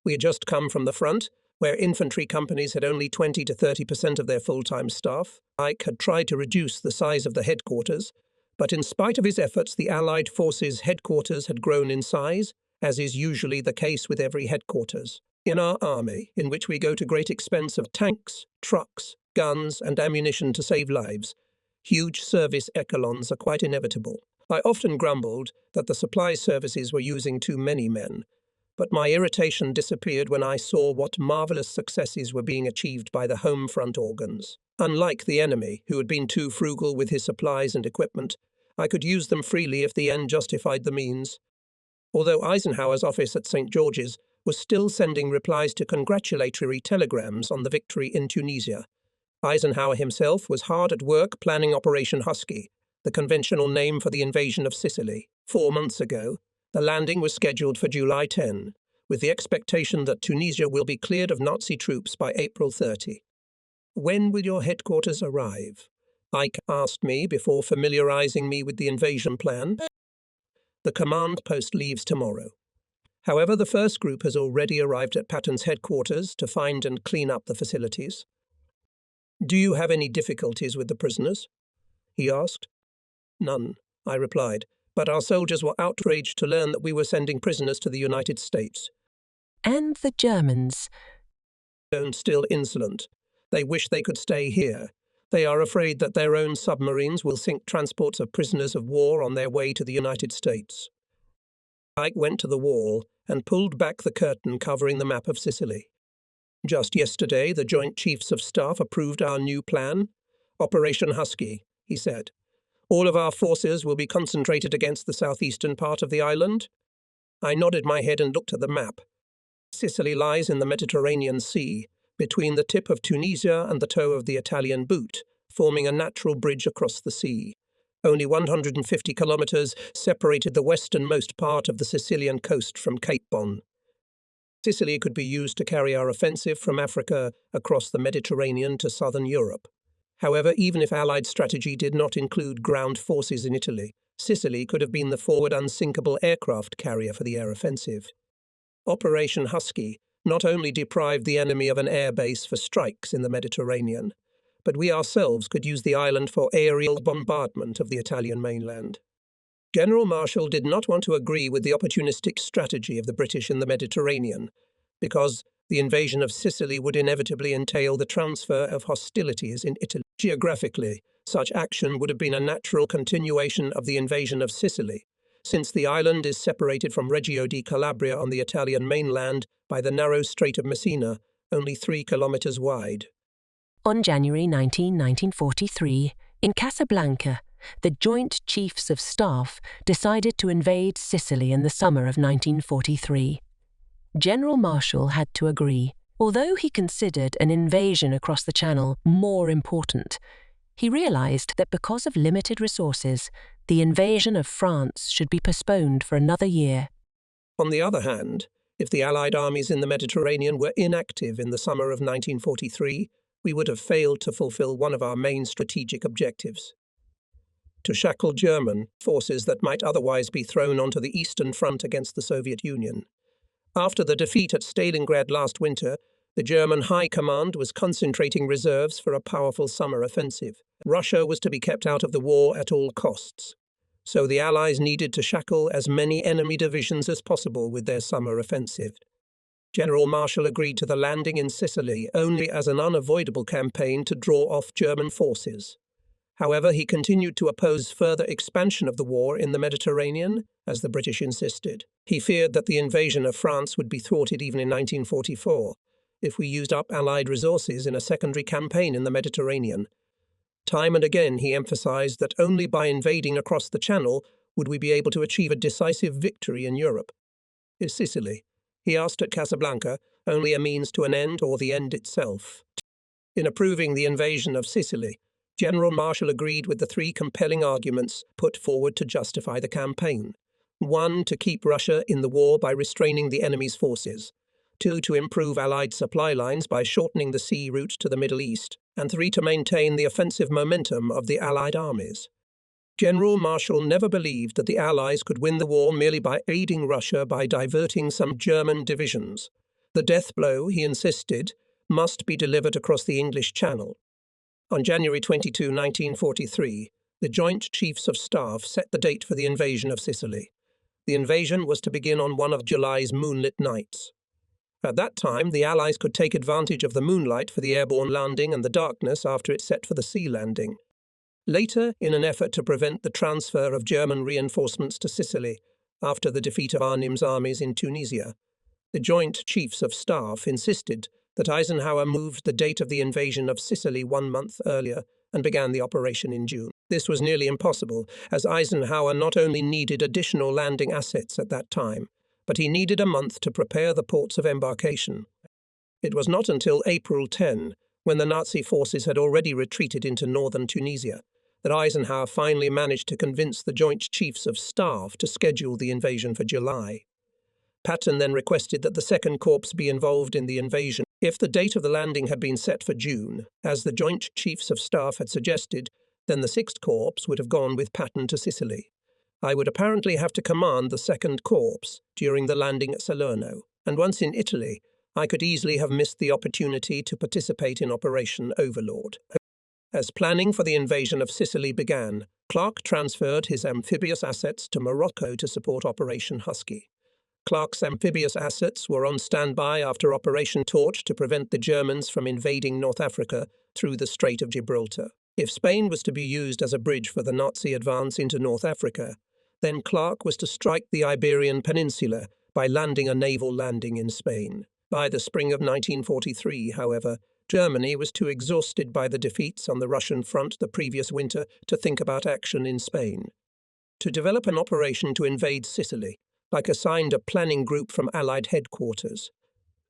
We had just come from the front, where infantry companies had only 20 to 30% of their full-time staff. Ike had tried to reduce the size of the headquarters, but in spite of his efforts, the Allied forces' headquarters had grown in size, as is usually the case with every headquarters. In our army, in which we go to great expense of tanks, trucks, guns, and ammunition to save lives, huge service echelons are quite inevitable. I often grumbled that the supply services were using too many men, but my irritation disappeared when I saw what marvelous successes were being achieved by the home front organs. Unlike the enemy, who had been too frugal with his supplies and equipment, I could use them freely if the end justified the means. Although Eisenhower's office at St. George's was still sending replies to congratulatory telegrams on the victory in Tunisia, Eisenhower himself was hard at work planning Operation Husky, the conventional name for the invasion of Sicily. 4 months ago, the landing was scheduled for July 10, with the expectation that Tunisia will be cleared of Nazi troops by April 30. "When will your headquarters arrive?" Ike asked me before familiarizing me with the invasion plan. "The command post leaves tomorrow. However, the first group has already arrived at Patton's headquarters to find and clean up the facilities." "Do you have any difficulties with the prisoners?" he asked. "None," I replied, "but our soldiers were outraged to learn that we were sending prisoners to the United States." And the Germans. "Still insolent. They wish they could stay here. They are afraid that their own submarines will sink transports of prisoners of war on their way to the United States." Ike went to the wall and pulled back the curtain covering the map of Sicily. "Just yesterday, the Joint Chiefs of Staff approved our new plan. Operation Husky," he said. "All of our forces will be concentrated against the southeastern part of the island." I nodded my head and looked at the map. Sicily lies in the Mediterranean Sea, between the tip of Tunisia and the toe of the Italian boot, forming a natural bridge across the sea. Only 150 kilometres separated the westernmost part of the Sicilian coast from Cape Bon. Sicily could be used to carry our offensive from Africa across the Mediterranean to southern Europe. However, even if Allied strategy did not include ground forces in Italy, Sicily could have been the forward unsinkable aircraft carrier for the air offensive. Operation Husky not only deprived the enemy of an air base for strikes in the Mediterranean, but we ourselves could use the island for aerial bombardment of the Italian mainland. General Marshall did not want to agree with the opportunistic strategy of the British in the Mediterranean, because the invasion of Sicily would inevitably entail the transfer of hostilities in Italy. Geographically, such action would have been a natural continuation of the invasion of Sicily, since the island is separated from Reggio di Calabria on the Italian mainland by the narrow Strait of Messina, only 3 kilometres wide. On January 19, 1943, in Casablanca, the Joint Chiefs of Staff decided to invade Sicily in the summer of 1943. General Marshall had to agree. Although he considered an invasion across the Channel more important, he realized that because of limited resources, the invasion of France should be postponed for another year. On the other hand, if the Allied armies in the Mediterranean were inactive in the summer of 1943, we would have failed to fulfill one of our main strategic objectives: to shackle German forces that might otherwise be thrown onto the Eastern Front against the Soviet Union. After the defeat at Stalingrad last winter, the German High Command was concentrating reserves for a powerful summer offensive. Russia was to be kept out of the war at all costs, so the Allies needed to shackle as many enemy divisions as possible with their summer offensive. General Marshall agreed to the landing in Sicily only as an unavoidable campaign to draw off German forces. However, he continued to oppose further expansion of the war in the Mediterranean, as the British insisted. He feared that the invasion of France would be thwarted even in 1944, if we used up Allied resources in a secondary campaign in the Mediterranean. Time and again he emphasized that only by invading across the Channel would we be able to achieve a decisive victory in Europe. Is Sicily, he asked at Casablanca, only a means to an end or the end itself? In approving the invasion of Sicily, General Marshall agreed with the 3 compelling arguments put forward to justify the campaign. 1, to keep Russia in the war by restraining the enemy's forces. 2, to improve Allied supply lines by shortening the sea route to the Middle East. And 3, to maintain the offensive momentum of the Allied armies. General Marshall never believed that the Allies could win the war merely by aiding Russia by diverting some German divisions. The death blow, he insisted, must be delivered across the English Channel. On January 22, 1943, the Joint Chiefs of Staff set the date for the invasion of Sicily. The invasion was to begin on one of July's moonlit nights. At that time, the Allies could take advantage of the moonlight for the airborne landing and the darkness after it set for the sea landing. Later, in an effort to prevent the transfer of German reinforcements to Sicily after the defeat of Arnim's armies in Tunisia, the Joint Chiefs of Staff insisted that Eisenhower moved the date of the invasion of Sicily 1 month earlier and began the operation in June. This was nearly impossible, as Eisenhower not only needed additional landing assets at that time, but he needed a month to prepare the ports of embarkation. It was not until April 10, when the Nazi forces had already retreated into northern Tunisia, that Eisenhower finally managed to convince the Joint Chiefs of Staff to schedule the invasion for July. Patton then requested that the 2nd Corps be involved in the invasion. If the date of the landing had been set for June, as the Joint Chiefs of Staff had suggested, then the 6th Corps would have gone with Patton to Sicily. I would apparently have to command the 2nd Corps during the landing at Salerno, and once in Italy, I could easily have missed the opportunity to participate in Operation Overlord. As planning for the invasion of Sicily began, Clark transferred his amphibious assets to Morocco to support Operation Husky. Clark's amphibious assets were on standby after Operation Torch to prevent the Germans from invading North Africa through the Strait of Gibraltar. If Spain was to be used as a bridge for the Nazi advance into North Africa, then Clark was to strike the Iberian Peninsula by landing a naval landing in Spain. By the spring of 1943, however, Germany was too exhausted by the defeats on the Russian front the previous winter to think about action in Spain. To develop an operation to invade Sicily, like assigned a planning group from Allied headquarters.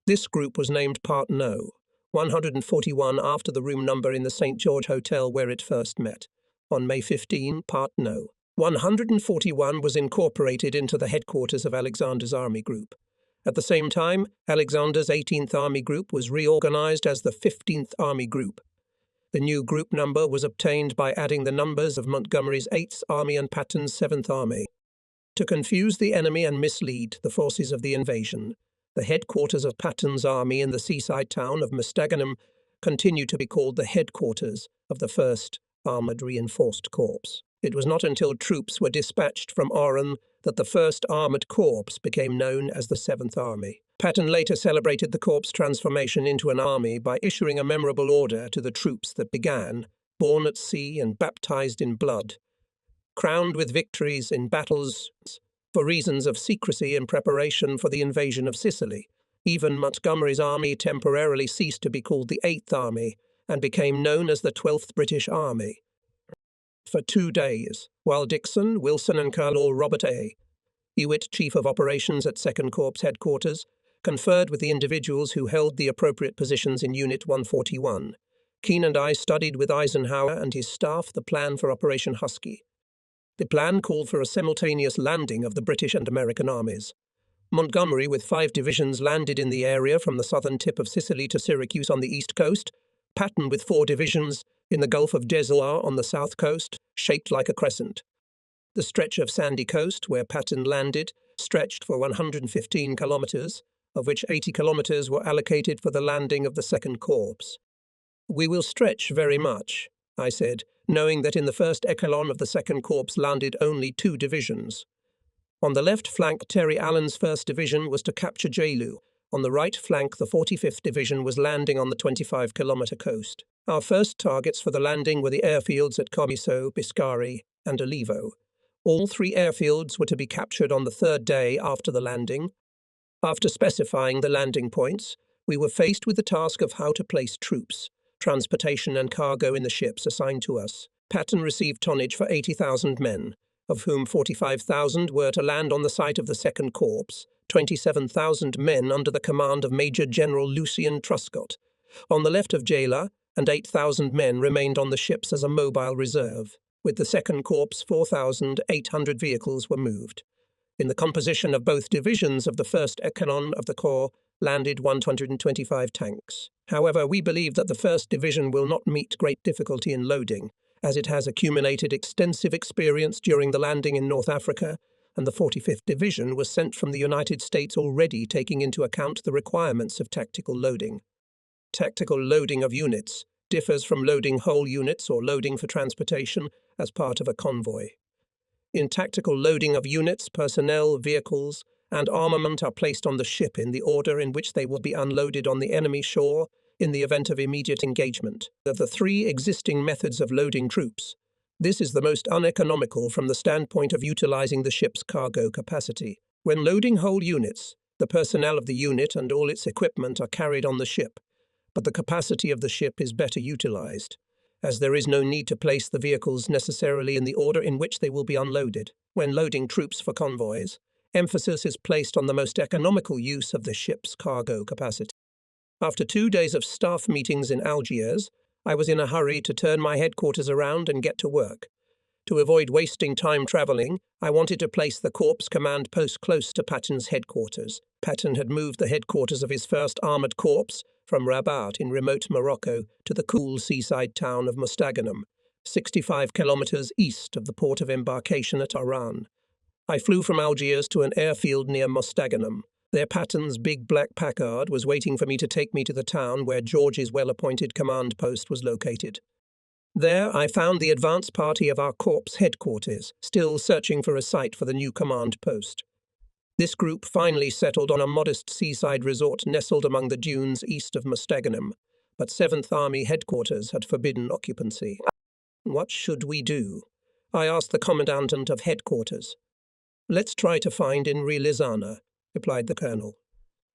This group was named Part No, 141 after the room number in the St. George Hotel where it first met. On May 15, Part No. 141 was incorporated into the headquarters of Alexander's Army Group. At the same time, Alexander's 18th Army Group was reorganized as the 15th Army Group. The new group number was obtained by adding the numbers of Montgomery's 8th Army and Patton's 7th Army. To confuse the enemy and mislead the forces of the invasion, the headquarters of Patton's army in the seaside town of Mostaganem continued to be called the headquarters of the 1st Armoured Reinforced Corps. It was not until troops were dispatched from Oran that the 1st Armoured Corps became known as the 7th Army. Patton later celebrated the corps' transformation into an army by issuing a memorable order to the troops that began, born at sea and baptized in blood, crowned with victories in battles for reasons of secrecy in preparation for the invasion of Sicily. Even Montgomery's army temporarily ceased to be called the 8th Army and became known as the 12th British Army. For 2 days, while Dixon, Wilson and Colonel Robert A. Hewitt, Chief of Operations at 2nd Corps Headquarters, conferred with the individuals who held the appropriate positions in Unit 141, Keane and I studied with Eisenhower and his staff the plan for Operation Husky. The plan called for a simultaneous landing of the British and American armies. Montgomery, with 5 divisions, landed in the area from the southern tip of Sicily to Syracuse on the east coast, Patton with 4 divisions in the Gulf of Dezoar on the south coast, shaped like a crescent. The stretch of sandy coast where Patton landed stretched for 115 kilometers, of which 80 kilometers were allocated for the landing of the 2nd Corps. "We will stretch very much," I said, knowing that in the first echelon of the 2nd Corps landed only 2 divisions. On the left flank, Terry Allen's 1st Division was to capture Jelu. On the right flank, the 45th Division was landing on the 25-kilometer coast. Our first targets for the landing were the airfields at Comiso, Biscari, and Olivo. All 3 airfields were to be captured on the 3rd day after the landing. After specifying the landing points, we were faced with the task of how to place troops, transportation and cargo in the ships assigned to us. Patton received tonnage for 80,000 men, of whom 45,000 were to land on the site of the 2nd Corps, 27,000 men under the command of Major General Lucien Truscott, on the left of Jela, and 8,000 men remained on the ships as a mobile reserve. With the 2nd Corps, 4,800 vehicles were moved. In the composition of both divisions of the 1st Echelon of the Corps landed 125 tanks. However, we believe that the 1st Division will not meet great difficulty in loading, as it has accumulated extensive experience during the landing in North Africa, and the 45th Division was sent from the United States already taking into account the requirements of tactical loading. Tactical loading of units differs from loading whole units or loading for transportation as part of a convoy. In tactical loading of units, personnel, vehicles, and armament are placed on the ship in the order in which they will be unloaded on the enemy shore in the event of immediate engagement. Of the 3 existing methods of loading troops, this is the most uneconomical from the standpoint of utilizing the ship's cargo capacity. When loading whole units, the personnel of the unit and all its equipment are carried on the ship, but the capacity of the ship is better utilized, as there is no need to place the vehicles necessarily in the order in which they will be unloaded. When loading troops for convoys, emphasis is placed on the most economical use of the ship's cargo capacity. After 2 days of staff meetings in Algiers, I was in a hurry to turn my headquarters around and get to work. To avoid wasting time travelling, I wanted to place the Corps command post close to Patton's headquarters. Patton had moved the headquarters of his 1st Armoured Corps from Rabat in remote Morocco to the cool seaside town of Mostaganem, 65 kilometers east of the port of embarkation at Oran. I flew from Algiers to an airfield near Mostaganem. There Patton's big black Packard was waiting for me to take me to the town where George's well-appointed command post was located. There I found the advance party of our Corps headquarters, still searching for a site for the new command post. This group finally settled on a modest seaside resort nestled among the dunes east of Mostaganem, but 7th Army headquarters had forbidden occupancy. "What should we do?" I asked the commandant of headquarters. "Let's try to find Inri Lizana," replied the colonel.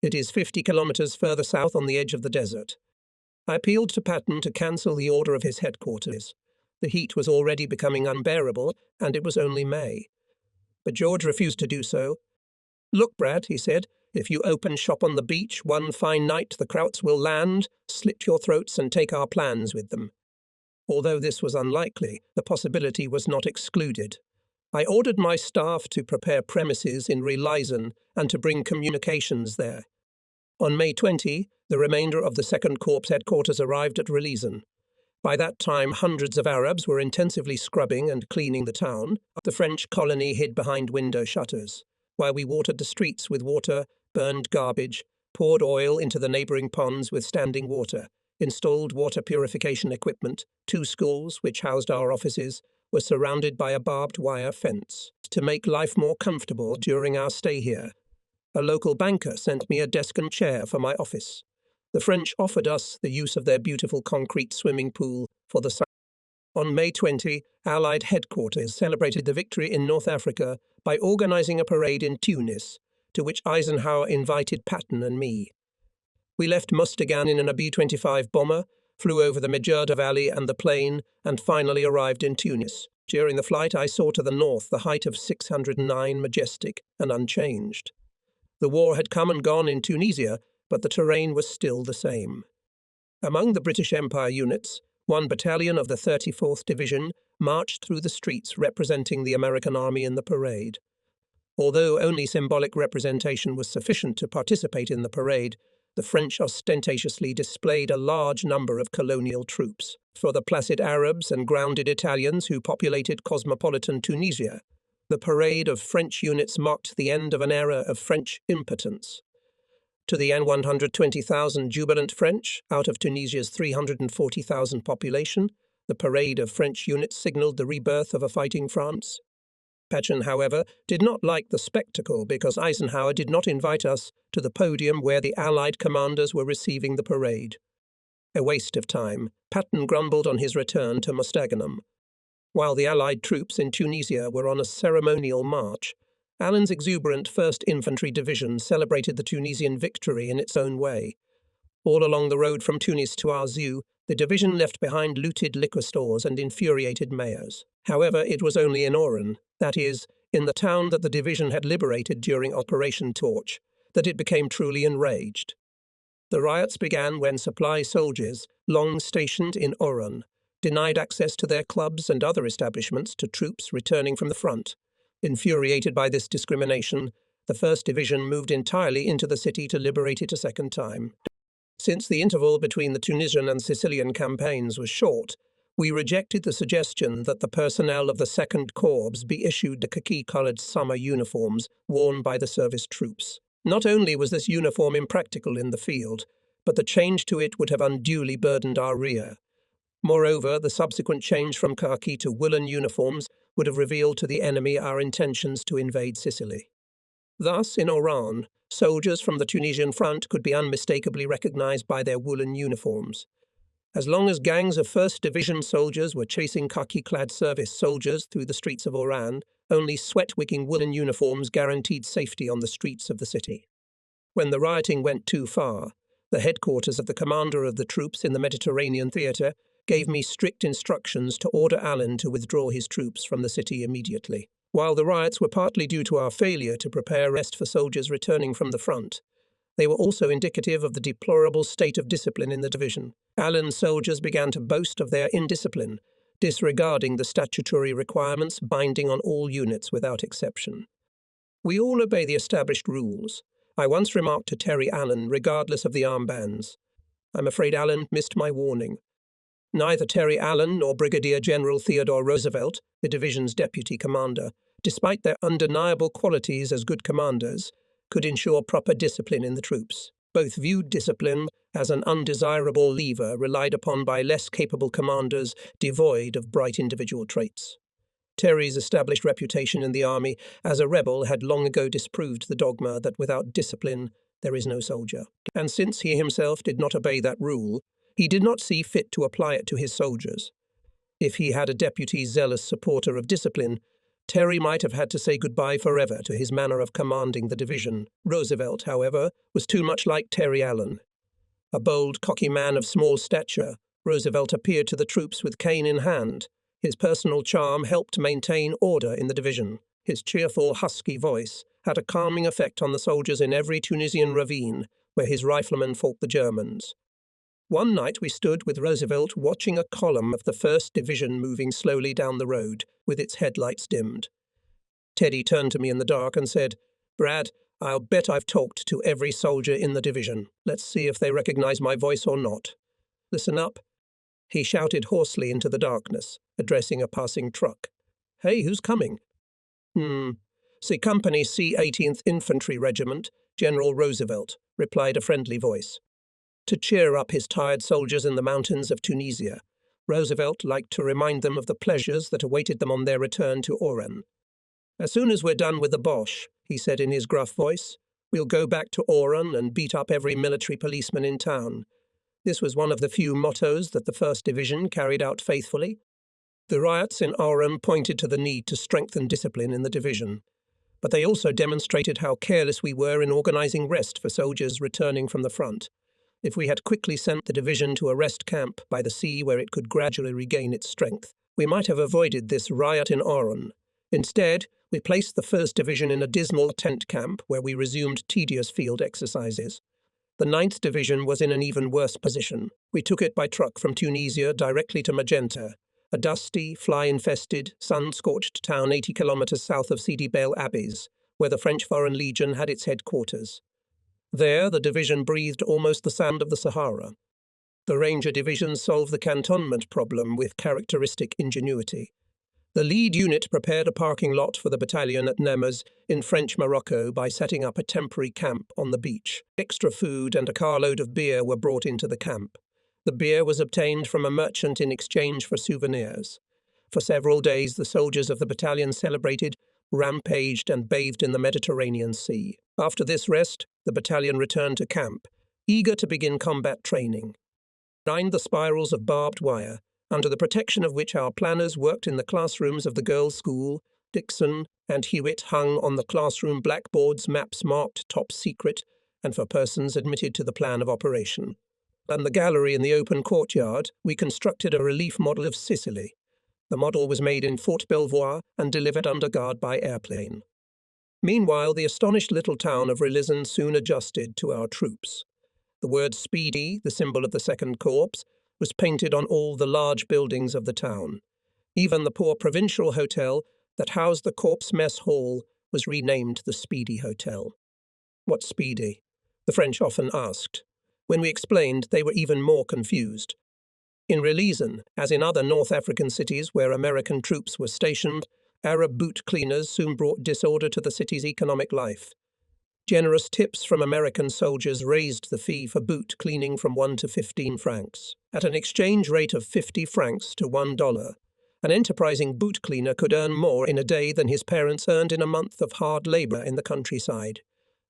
"It is 50 kilometers further south on the edge of the desert." I appealed to Patton to cancel the order of his headquarters. The heat was already becoming unbearable, and it was only May. But George refused to do so. "Look, Brad," he said, "if you open shop on the beach, one fine night the Krauts will land, slit your throats and take our plans with them." Although this was unlikely, the possibility was not excluded. I ordered my staff to prepare premises in Reilisen and to bring communications there. On May 20, the remainder of the 2nd Corps headquarters arrived at Reilisen. By that time, hundreds of Arabs were intensively scrubbing and cleaning the town. The French colony hid behind window shutters, while we watered the streets with water, burned garbage, poured oil into the neighbouring ponds with standing water, installed water purification equipment. 2 schools, which housed our offices, were surrounded by a barbed wire fence. To make life more comfortable during our stay here, a local banker sent me a desk and chair for my office. The French offered us the use of their beautiful concrete swimming pool for the summer. On May 20, Allied headquarters celebrated the victory in North Africa by organising a parade in Tunis, to which Eisenhower invited Patton and me. We left Mustagan in an B-25 bomber, flew over the Medjugorje Valley and the plain, and finally arrived in Tunis. During the flight, I saw to the north the height of 609, majestic and unchanged. The war had come and gone in Tunisia, but the terrain was still the same. Among the British Empire units, 1 battalion of the 34th Division marched through the streets representing the American Army in the parade. Although only symbolic representation was sufficient to participate in the parade, the French ostentatiously displayed a large number of colonial troops. For the placid Arabs and grounded Italians who populated cosmopolitan Tunisia, the parade of French units marked the end of an era of French impotence. To the 120,000 jubilant French, out of Tunisia's 340,000 population, the parade of French units signalled the rebirth of a fighting France. Patton, however, did not like the spectacle because Eisenhower did not invite us to the podium where the Allied commanders were receiving the parade. A waste of time, Patton grumbled on his return to Mostaganem. While the Allied troops in Tunisia were on a ceremonial march, Allen's exuberant 1st Infantry Division celebrated the Tunisian victory in its own way. All along the road from Tunis to Arzew, the division left behind looted liquor stores and infuriated mayors. However, it was only in Oran, that is, in the town that the division had liberated during Operation Torch, that it became truly enraged. The riots began when supply soldiers, long stationed in Oran, denied access to their clubs and other establishments to troops returning from the front. Infuriated by this discrimination, the 1st Division moved entirely into the city to liberate it a second time. Since the interval between the Tunisian and Sicilian campaigns was short, we rejected the suggestion that the personnel of the 2nd Corps be issued the khaki-coloured summer uniforms worn by the service troops. Not only was this uniform impractical in the field, but the change to it would have unduly burdened our rear. Moreover, the subsequent change from khaki to woolen uniforms would have revealed to the enemy our intentions to invade Sicily. Thus, in Oran, soldiers from the Tunisian front could be unmistakably recognized by their woolen uniforms. As long as gangs of 1st Division soldiers were chasing khaki-clad service soldiers through the streets of Oran, only sweat-wicking woolen uniforms guaranteed safety on the streets of the city. When the rioting went too far, the headquarters of the commander of the troops in the Mediterranean theatre gave me strict instructions to order Allen to withdraw his troops from the city immediately. While the riots were partly due to our failure to prepare rest for soldiers returning from the front, they were also indicative of the deplorable state of discipline in the division. Allen's soldiers began to boast of their indiscipline, disregarding the statutory requirements binding on all units without exception. We all obey the established rules. I once remarked to Terry Allen, regardless of the armbands. I'm afraid Allen missed my warning. Neither Terry Allen nor Brigadier General Theodore Roosevelt, the division's deputy commander, despite their undeniable qualities as good commanders, could ensure proper discipline in the troops. Both viewed discipline as an undesirable lever relied upon by less capable commanders devoid of bright individual traits. Terry's established reputation in the army as a rebel had long ago disproved the dogma that without discipline there is no soldier. And since he himself did not obey that rule, he did not see fit to apply it to his soldiers. If he had a deputy zealous supporter of discipline, Terry might have had to say goodbye forever to his manner of commanding the division. Roosevelt, however, was too much like Terry Allen. A bold, cocky man of small stature, Roosevelt appeared to the troops with cane in hand. His personal charm helped maintain order in the division. His cheerful, husky voice had a calming effect on the soldiers in every Tunisian ravine where his riflemen fought the Germans. One night we stood with Roosevelt watching a column of the 1st Division moving slowly down the road with its headlights dimmed. Teddy turned to me in the dark and said, "Brad, I'll bet I've talked to every soldier in the division. Let's see if they recognize my voice or not. Listen up." He shouted hoarsely into the darkness, addressing a passing truck. "Hey, who's coming?" "See Company C 18th Infantry Regiment, General Roosevelt," replied a friendly voice. To cheer up his tired soldiers in the mountains of Tunisia, Roosevelt liked to remind them of the pleasures that awaited them on their return to Oran. "As soon as we're done with the Boche," he said in his gruff voice, "we'll go back to Oran and beat up every military policeman in town." This was one of the few mottos that the 1st Division carried out faithfully. The riots in Oran pointed to the need to strengthen discipline in the division, but they also demonstrated how careless we were in organising rest for soldiers returning from the front. If we had quickly sent the division to a rest camp by the sea where it could gradually regain its strength, we might have avoided this riot in Oran. Instead, we placed the 1st Division in a dismal tent camp where we resumed tedious field exercises. The 9th Division was in an even worse position. We took it by truck from Tunisia directly to Magenta, a dusty, fly-infested, sun-scorched town 80 kilometres south of Sidi Bel Abbes, where the French Foreign Legion had its headquarters. There, the division breathed almost the sand of the Sahara. The Ranger Division solved the cantonment problem with characteristic ingenuity. The lead unit prepared a parking lot for the battalion at Nemes in French Morocco by setting up a temporary camp on the beach. Extra food and a carload of beer were brought into the camp. The beer was obtained from a merchant in exchange for souvenirs. For several days, the soldiers of the battalion celebrated, rampaged, and bathed in the Mediterranean Sea. After this rest, the battalion returned to camp, eager to begin combat training. Behind the spirals of barbed wire, under the protection of which our planners worked in the classrooms of the girls' school, Dixon and Hewitt hung on the classroom blackboards maps marked top secret and for persons admitted to the plan of operation. And the gallery in the open courtyard, we constructed a relief model of Sicily. The model was made in Fort Belvoir and delivered under guard by airplane. Meanwhile, the astonished little town of Relizan soon adjusted to our troops. The word Speedy, the symbol of the 2nd Corps, was painted on all the large buildings of the town. Even the poor provincial hotel that housed the Corps mess hall was renamed the Speedy Hotel. "What's Speedy?" the French often asked. When we explained, they were even more confused. In Relizan, as in other North African cities where American troops were stationed, Arab boot cleaners soon brought disorder to the city's economic life. Generous tips from American soldiers raised the fee for boot cleaning from 1 to 15 francs. At an exchange rate of 50 francs to $1, an enterprising boot cleaner could earn more in a day than his parents earned in a month of hard labor in the countryside.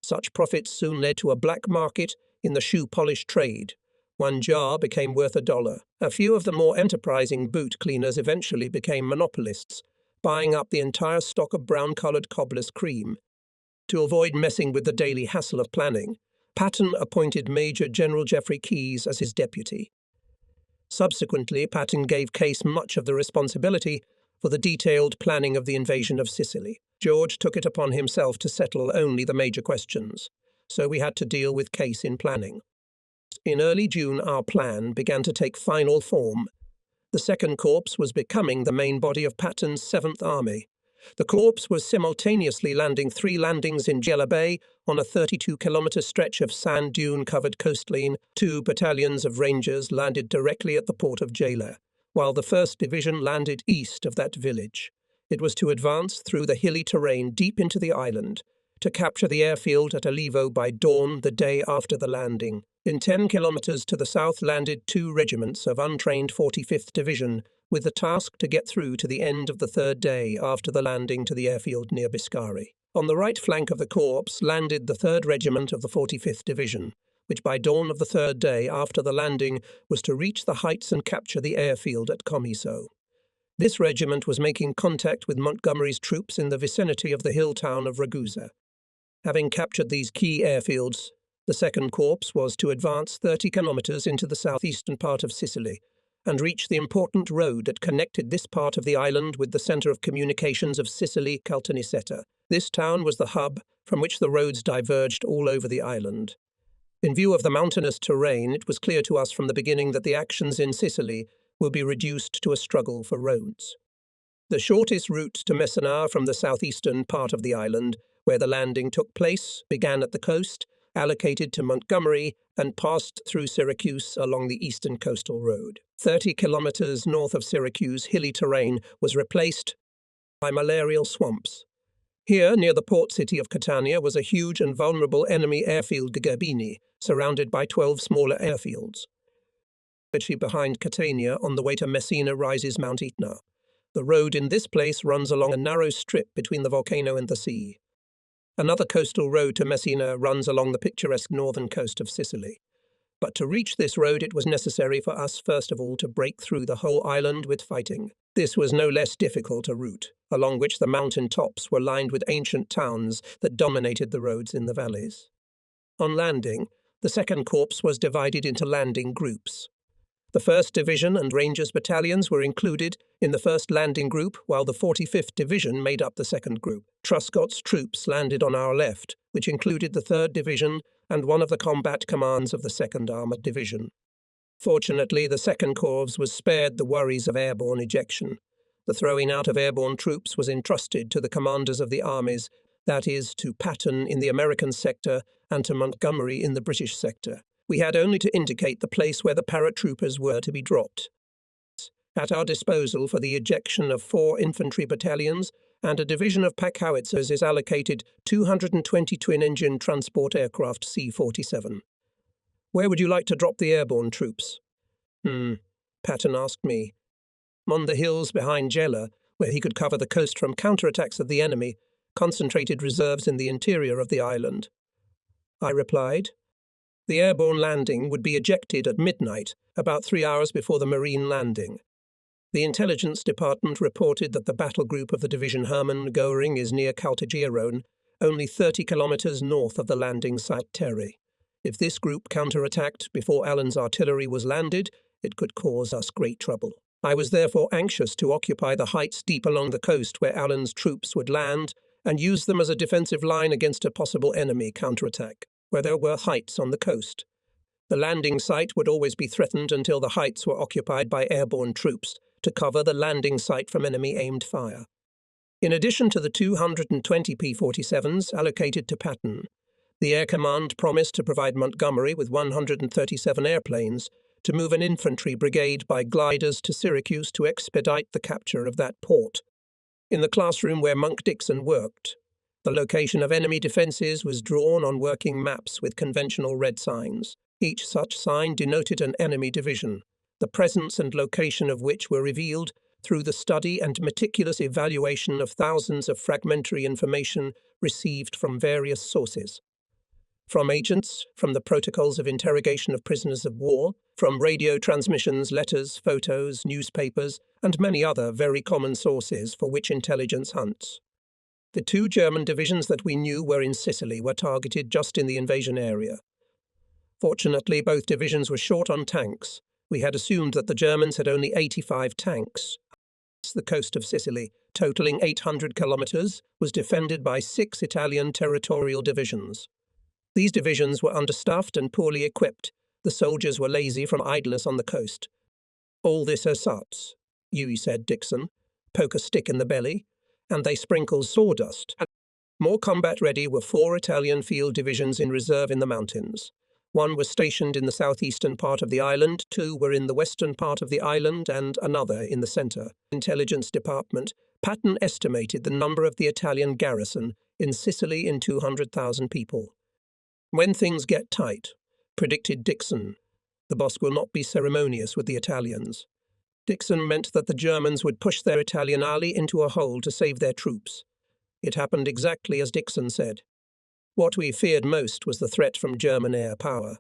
Such profits soon led to a black market in the shoe polish trade. One jar became worth $1. A few of the more enterprising boot cleaners eventually became monopolists, buying up the entire stock of brown-coloured cobbler's cream. To avoid messing with the daily hassle of planning, Patton appointed Major General Geoffrey Keyes as his deputy. Subsequently, Patton gave Case much of the responsibility for the detailed planning of the invasion of Sicily. George took it upon himself to settle only the major questions, so we had to deal with Case in planning. In early June, our plan began to take final form. The 2nd Corps was becoming the main body of Patton's 7th Army. The Corps was simultaneously landing 3 landings in Jela Bay on a 32-kilometre stretch of sand dune-covered coastline. 2 battalions of Rangers landed directly at the port of Jela, while the 1st Division landed east of that village. It was to advance through the hilly terrain deep into the island, to capture the airfield at Alivo by dawn the day after the landing. In 10 kilometres to the south landed 2 regiments of untrained 45th Division, with the task to get through to the end of the 3rd day after the landing to the airfield near Biscari. On the right flank of the corps landed the 3rd Regiment of the 45th Division, which by dawn of the 3rd day after the landing was to reach the heights and capture the airfield at Comiso. This regiment was making contact with Montgomery's troops in the vicinity of the hill town of Ragusa. Having captured these key airfields, the 2nd Corps was to advance 30 kilometres into the southeastern part of Sicily and reach the important road that connected this part of the island with the centre of communications of Sicily, Caltanissetta. This town was the hub from which the roads diverged all over the island. In view of the mountainous terrain, it was clear to us from the beginning that the actions in Sicily will be reduced to a struggle for roads. The shortest route to Messina from the southeastern part of the island, where the landing took place, began at the coast, allocated to Montgomery, and passed through Syracuse along the eastern coastal road. 30 kilometers north of Syracuse, hilly terrain was replaced by malarial swamps. Here, near the port city of Catania, was a huge and vulnerable enemy airfield, de Gerbini, surrounded by 12 smaller airfields. Behind Catania, on the way to Messina, rises Mount Etna. The road in this place runs along a narrow strip between the volcano and the sea. Another coastal road to Messina runs along the picturesque northern coast of Sicily. But to reach this road, it was necessary for us, first of all, to break through the whole island with fighting. This was no less difficult a route, along which the mountain tops were lined with ancient towns that dominated the roads in the valleys. On landing, the Second Corps was divided into landing groups. The 1st Division and Rangers battalions were included in the first landing group, while the 45th Division made up the second group. Truscott's troops landed on our left, which included the 3rd Division and one of the combat commands of the 2nd Armoured Division. Fortunately, the 2nd Corps was spared the worries of airborne ejection. The throwing out of airborne troops was entrusted to the commanders of the armies, that is, to Patton in the American sector and to Montgomery in the British sector. We had only to indicate the place where the paratroopers were to be dropped. At our disposal for the ejection of 4 infantry battalions and a division of pack howitzers is allocated 220 twin-engine transport aircraft C-47. Where would you like to drop the airborne troops? Patton asked me. On the hills behind Gela, where he could cover the coast from counterattacks of the enemy, concentrated reserves in the interior of the island. I replied. The airborne landing would be ejected at midnight, about 3 hours before the marine landing. The intelligence department reported that the battle group of the division Hermann Göring is near Caltagirone, only 30 kilometers north of the landing site Terry. If this group counterattacked before Allen's artillery was landed, it could cause us great trouble. I was therefore anxious to occupy the heights deep along the coast where Allen's troops would land and use them as a defensive line against a possible enemy counterattack, where there were heights on the coast. The landing site would always be threatened until the heights were occupied by airborne troops to cover the landing site from enemy-aimed fire. In addition to the 220 P-47s allocated to Patton, the Air Command promised to provide Montgomery with 137 airplanes to move an infantry brigade by gliders to Syracuse to expedite the capture of that port. In the classroom where Monk Dixon worked, the location of enemy defences was drawn on working maps with conventional red signs. Each such sign denoted an enemy division, the presence and location of which were revealed through the study and meticulous evaluation of thousands of fragmentary information received from various sources. From agents, from the protocols of interrogation of prisoners of war, from radio transmissions, letters, photos, newspapers, and many other very common sources for which intelligence hunts. The 2 German divisions that we knew were in Sicily were targeted just in the invasion area. Fortunately, both divisions were short on tanks. We had assumed that the Germans had only 85 tanks. The coast of Sicily, totaling 800 kilometers, was defended by 6 Italian territorial divisions. These divisions were understaffed and poorly equipped. The soldiers were lazy from idleness on the coast. All this ersatz, said Dixon, poke a stick in the belly, and they sprinkle sawdust. More combat-ready were 4 Italian field divisions in reserve in the mountains. 1 was stationed in the southeastern part of the island, 2 were in the western part of the island, and another in the centre. Intelligence Department, Patton estimated the number of the Italian garrison in Sicily in 200,000 people. When things get tight, predicted Dixon, the boss will not be ceremonious with the Italians. Dixon meant that the Germans would push their Italian ally into a hole to save their troops. It happened exactly as Dixon said. What we feared most was the threat from German air power.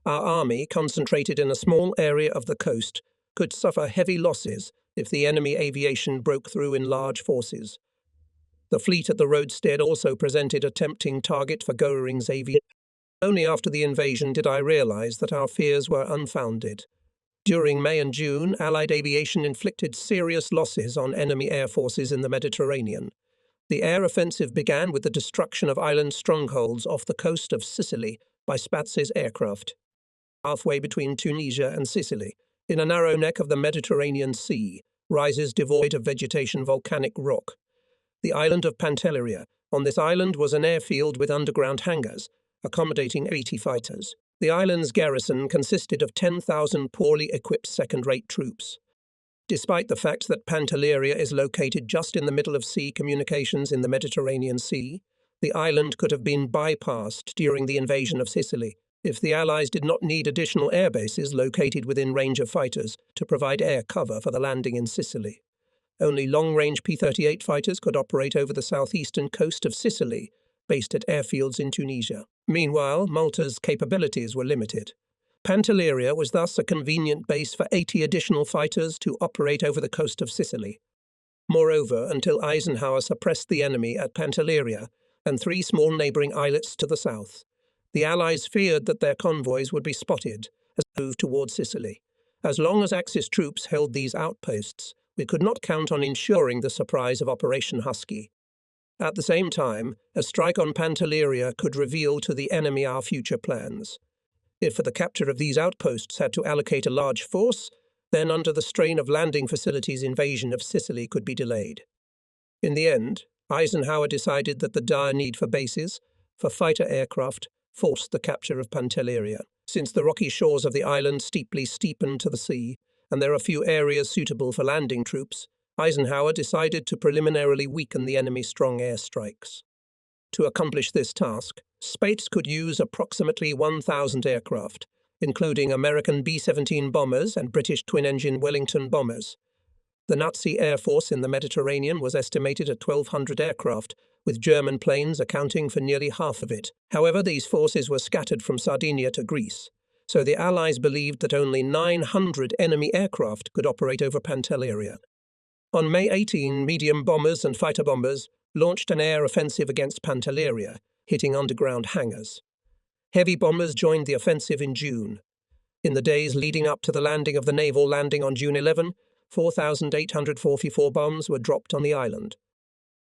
Our army, concentrated in a small area of the coast, could suffer heavy losses if the enemy aviation broke through in large forces. The fleet at the roadstead also presented a tempting target for Göring's aviation. Only after the invasion did I realize that our fears were unfounded. During May and June, Allied aviation inflicted serious losses on enemy air forces in the Mediterranean. The air offensive began with the destruction of island strongholds off the coast of Sicily by Spatz's aircraft. Halfway between Tunisia and Sicily, in a narrow neck of the Mediterranean Sea, rises devoid of vegetation volcanic rock. The island of Pantelleria. On this island was an airfield with underground hangars, accommodating 80 fighters. The island's garrison consisted of 10,000 poorly equipped second-rate troops. Despite the fact that Pantelleria is located just in the middle of sea communications in the Mediterranean Sea, the island could have been bypassed during the invasion of Sicily if the Allies did not need additional air bases located within range of fighters to provide air cover for the landing in Sicily. Only long-range P-38 fighters could operate over the southeastern coast of Sicily, based at airfields in Tunisia. Meanwhile, Malta's capabilities were limited. Pantelleria was thus a convenient base for 80 additional fighters to operate over the coast of Sicily. Moreover, until Eisenhower suppressed the enemy at Pantelleria and 3 small neighbouring islets to the south, the Allies feared that their convoys would be spotted as they moved towards Sicily. As long as Axis troops held these outposts, we could not count on ensuring the surprise of Operation Husky. At the same time, a strike on Pantelleria could reveal to the enemy our future plans. If for the capture of these outposts had to allocate a large force, then under the strain of landing facilities invasion of Sicily could be delayed. In the end, Eisenhower decided that the dire need for bases, for fighter aircraft, forced the capture of Pantelleria. Since the rocky shores of the island steeply steepen to the sea, and there are few areas suitable for landing troops, Eisenhower decided to preliminarily weaken the enemy's strong airstrikes. To accomplish this task, Spates could use approximately 1,000 aircraft, including American B-17 bombers and British twin-engine Wellington bombers. The Nazi air force in the Mediterranean was estimated at 1,200 aircraft, with German planes accounting for nearly half of it. However, these forces were scattered from Sardinia to Greece, so the Allies believed that only 900 enemy aircraft could operate over Pantelleria. On May 18, medium bombers and fighter bombers launched an air offensive against Pantelleria, hitting underground hangars. Heavy bombers joined the offensive in June. In the days leading up to the landing of the naval landing on June 11, 4,844 bombs were dropped on the island.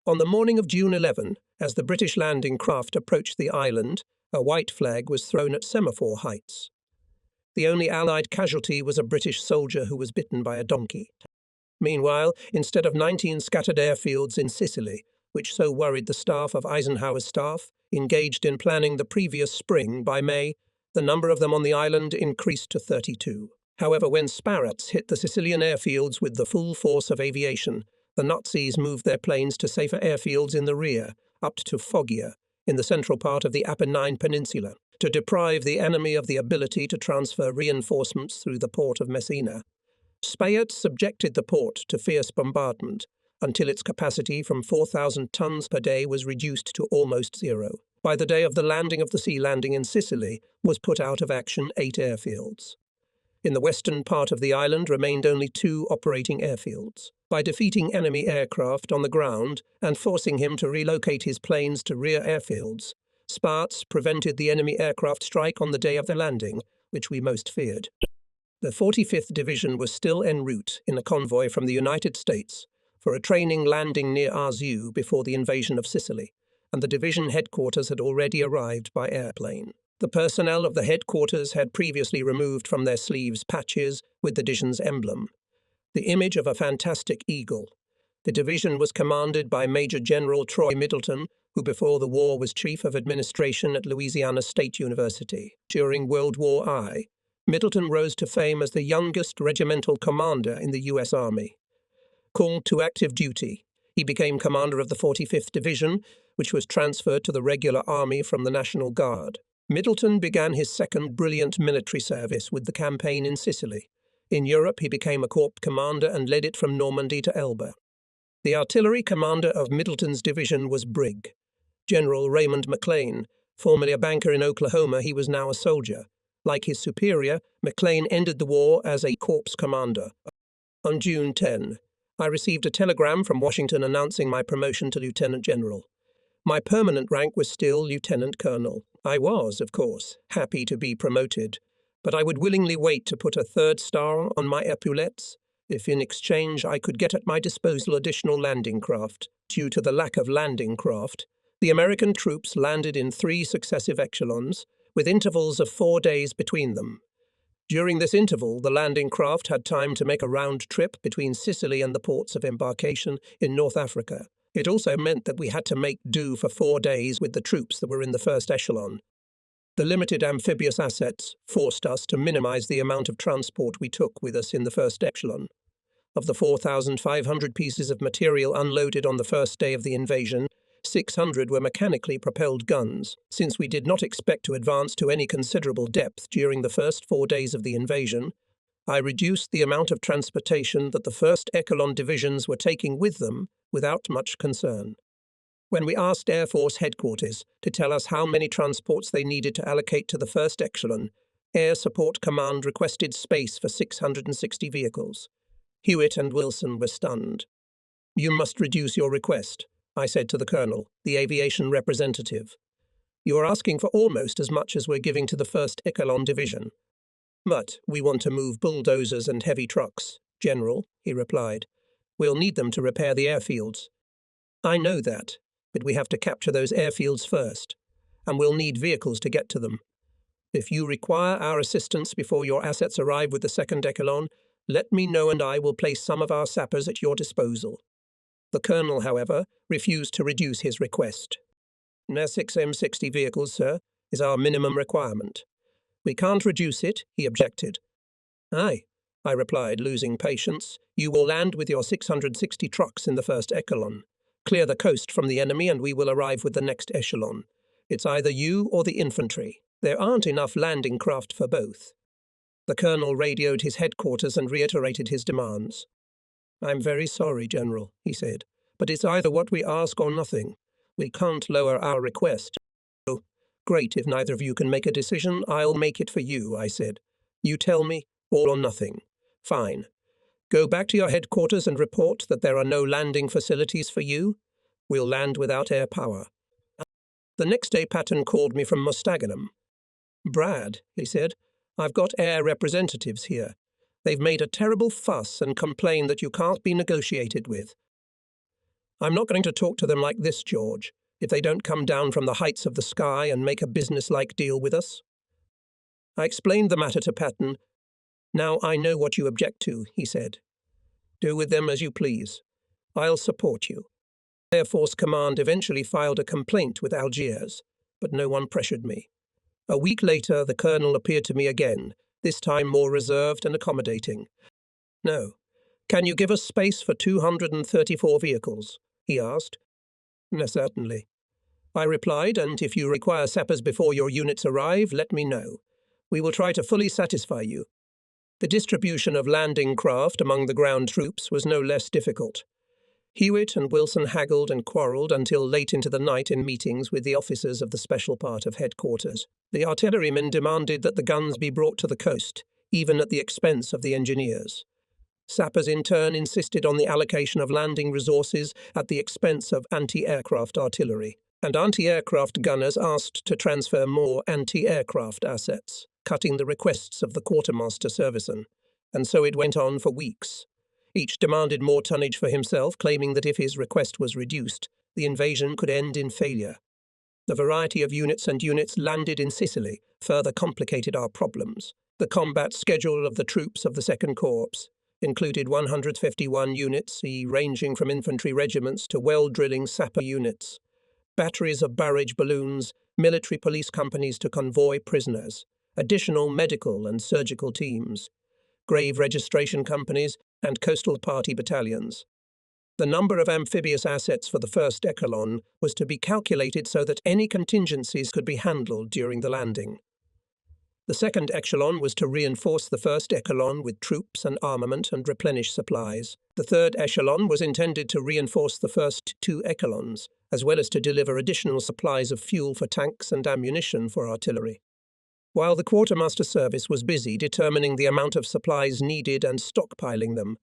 On the morning of June 11, as the British landing craft approached the island, a white flag was thrown at Semaphore Heights. The only Allied casualty was a British soldier who was bitten by a donkey. Meanwhile, instead of 19 scattered airfields in Sicily, which so worried the staff of Eisenhower's staff, engaged in planning the previous spring, by May, the number of them on the island increased to 32. However, when Sparats hit the Sicilian airfields with the full force of aviation, the Nazis moved their planes to safer airfields in the rear, up to Foggia, in the central part of the Apennine Peninsula, to deprive the enemy of the ability to transfer reinforcements through the port of Messina. Spayat subjected the port to fierce bombardment, until its capacity from 4,000 tons per day was reduced to almost zero. By the day of the landing of the sea landing in Sicily was put out of action 8 airfields. In the western part of the island remained only 2 operating airfields. By defeating enemy aircraft on the ground and forcing him to relocate his planes to rear airfields, Sparts prevented the enemy aircraft strike on the day of the landing, which we most feared. The 45th Division was still en route in a convoy from the United States for a training landing near Arzew before the invasion of Sicily, and the division headquarters had already arrived by airplane. The personnel of the headquarters had previously removed from their sleeves patches with the division's emblem, the image of a fantastic eagle. The division was commanded by Major General Troy Middleton, who before the war was Chief of Administration at Louisiana State University. During World War I, Middleton rose to fame as the youngest regimental commander in the U.S. Army. Called to active duty, he became commander of the 45th Division, which was transferred to the regular army from the National Guard. Middleton began his second brilliant military service with the campaign in Sicily. In Europe, he became a corps commander and led it from Normandy to Elba. The artillery commander of Middleton's division was Brig. General Raymond McLean. Formerly a banker in Oklahoma, he was now a soldier. Like his superior, McLean ended the war as a corps commander. On June 10, I received a telegram from Washington announcing my promotion to lieutenant general. My permanent rank was still lieutenant colonel. I was, of course, happy to be promoted, but I would willingly wait to put a 3rd star on my epaulettes if in exchange I could get at my disposal additional landing craft. Due to the lack of landing craft, the American troops landed in 3 successive echelons, with intervals of 4 days between them. During this interval, the landing craft had time to make a round trip between Sicily and the ports of embarkation in North Africa. It also meant that we had to make do for 4 days with the troops that were in the first echelon. The limited amphibious assets forced us to minimize the amount of transport we took with us in the first echelon. Of the 4,500 pieces of material unloaded on the first day of the invasion, 600 were mechanically propelled guns. Since we did not expect to advance to any considerable depth during the first 4 days of the invasion, I reduced the amount of transportation that the first echelon divisions were taking with them without much concern. When we asked Air Force Headquarters to tell us how many transports they needed to allocate to the first echelon, Air Support Command requested space for 660 vehicles. Hewitt and Wilson were stunned. "You must reduce your request," I said to the colonel, the aviation representative. "You are asking for almost as much as we're giving to the first echelon division." "But we want to move bulldozers and heavy trucks, General," he replied. "We'll need them to repair the airfields." "I know that, but we have to capture those airfields first, and we'll need vehicles to get to them. If you require our assistance before your assets arrive with the second echelon, let me know and I will place some of our sappers at your disposal." The colonel, however, refused to reduce his request. "6 M60 vehicles, sir, is our minimum requirement. We can't reduce it," he objected. "Aye," I replied, losing patience. "You will land with your 660 trucks in the first echelon. Clear the coast from the enemy and we will arrive with the next echelon. It's either you or the infantry. There aren't enough landing craft for both." The colonel radioed his headquarters and reiterated his demands. "I'm very sorry, General," he said, "but it's either what we ask or nothing. We can't lower our request." "Oh, great, if neither of you can make a decision, I'll make it for you," I said. "You tell me, all or nothing." "Fine. Go back to your headquarters and report that there are no landing facilities for you. We'll land without air power." The next day Patton called me from Mostaganem. "Brad," he said, "I've got air representatives here. They've made a terrible fuss and complain that you can't be negotiated with. I'm not going to talk to them like this, George, if they don't come down from the heights of the sky and make a business-like deal with us." I explained the matter to Patton. "Now I know what you object to," he said. "Do with them as you please. I'll support you." Air Force Command eventually filed a complaint with Algiers, but no one pressured me. A week later, the colonel appeared to me again, this time more reserved and accommodating. "No. Can you give us space for 234 vehicles?" he asked. "No, certainly," I replied, "and if you require sappers before your units arrive, let me know. We will try to fully satisfy you." The distribution of landing craft among the ground troops was no less difficult. Hewitt and Wilson haggled and quarrelled until late into the night in meetings with the officers of the special part of headquarters. The artillerymen demanded that the guns be brought to the coast, even at the expense of the engineers. Sappers in turn insisted on the allocation of landing resources at the expense of anti-aircraft artillery, and anti-aircraft gunners asked to transfer more anti-aircraft assets, cutting the requests of the quartermaster serviceman, and so it went on for weeks. Each demanded more tonnage for himself, claiming that if his request was reduced, the invasion could end in failure. The variety of units landed in Sicily further complicated our problems. The combat schedule of the troops of the Second Corps included 151 units, ranging from infantry regiments to well-drilling sapper units, batteries of barrage balloons, military police companies to convoy prisoners, additional medical and surgical teams, grave registration companies, and coastal party battalions. The number of amphibious assets for the first echelon was to be calculated so that any contingencies could be handled during the landing. The second echelon was to reinforce the first echelon with troops and armament and replenish supplies. The third echelon was intended to reinforce the first 2 echelons, as well as to deliver additional supplies of fuel for tanks and ammunition for artillery. While the quartermaster service was busy determining the amount of supplies needed and stockpiling them,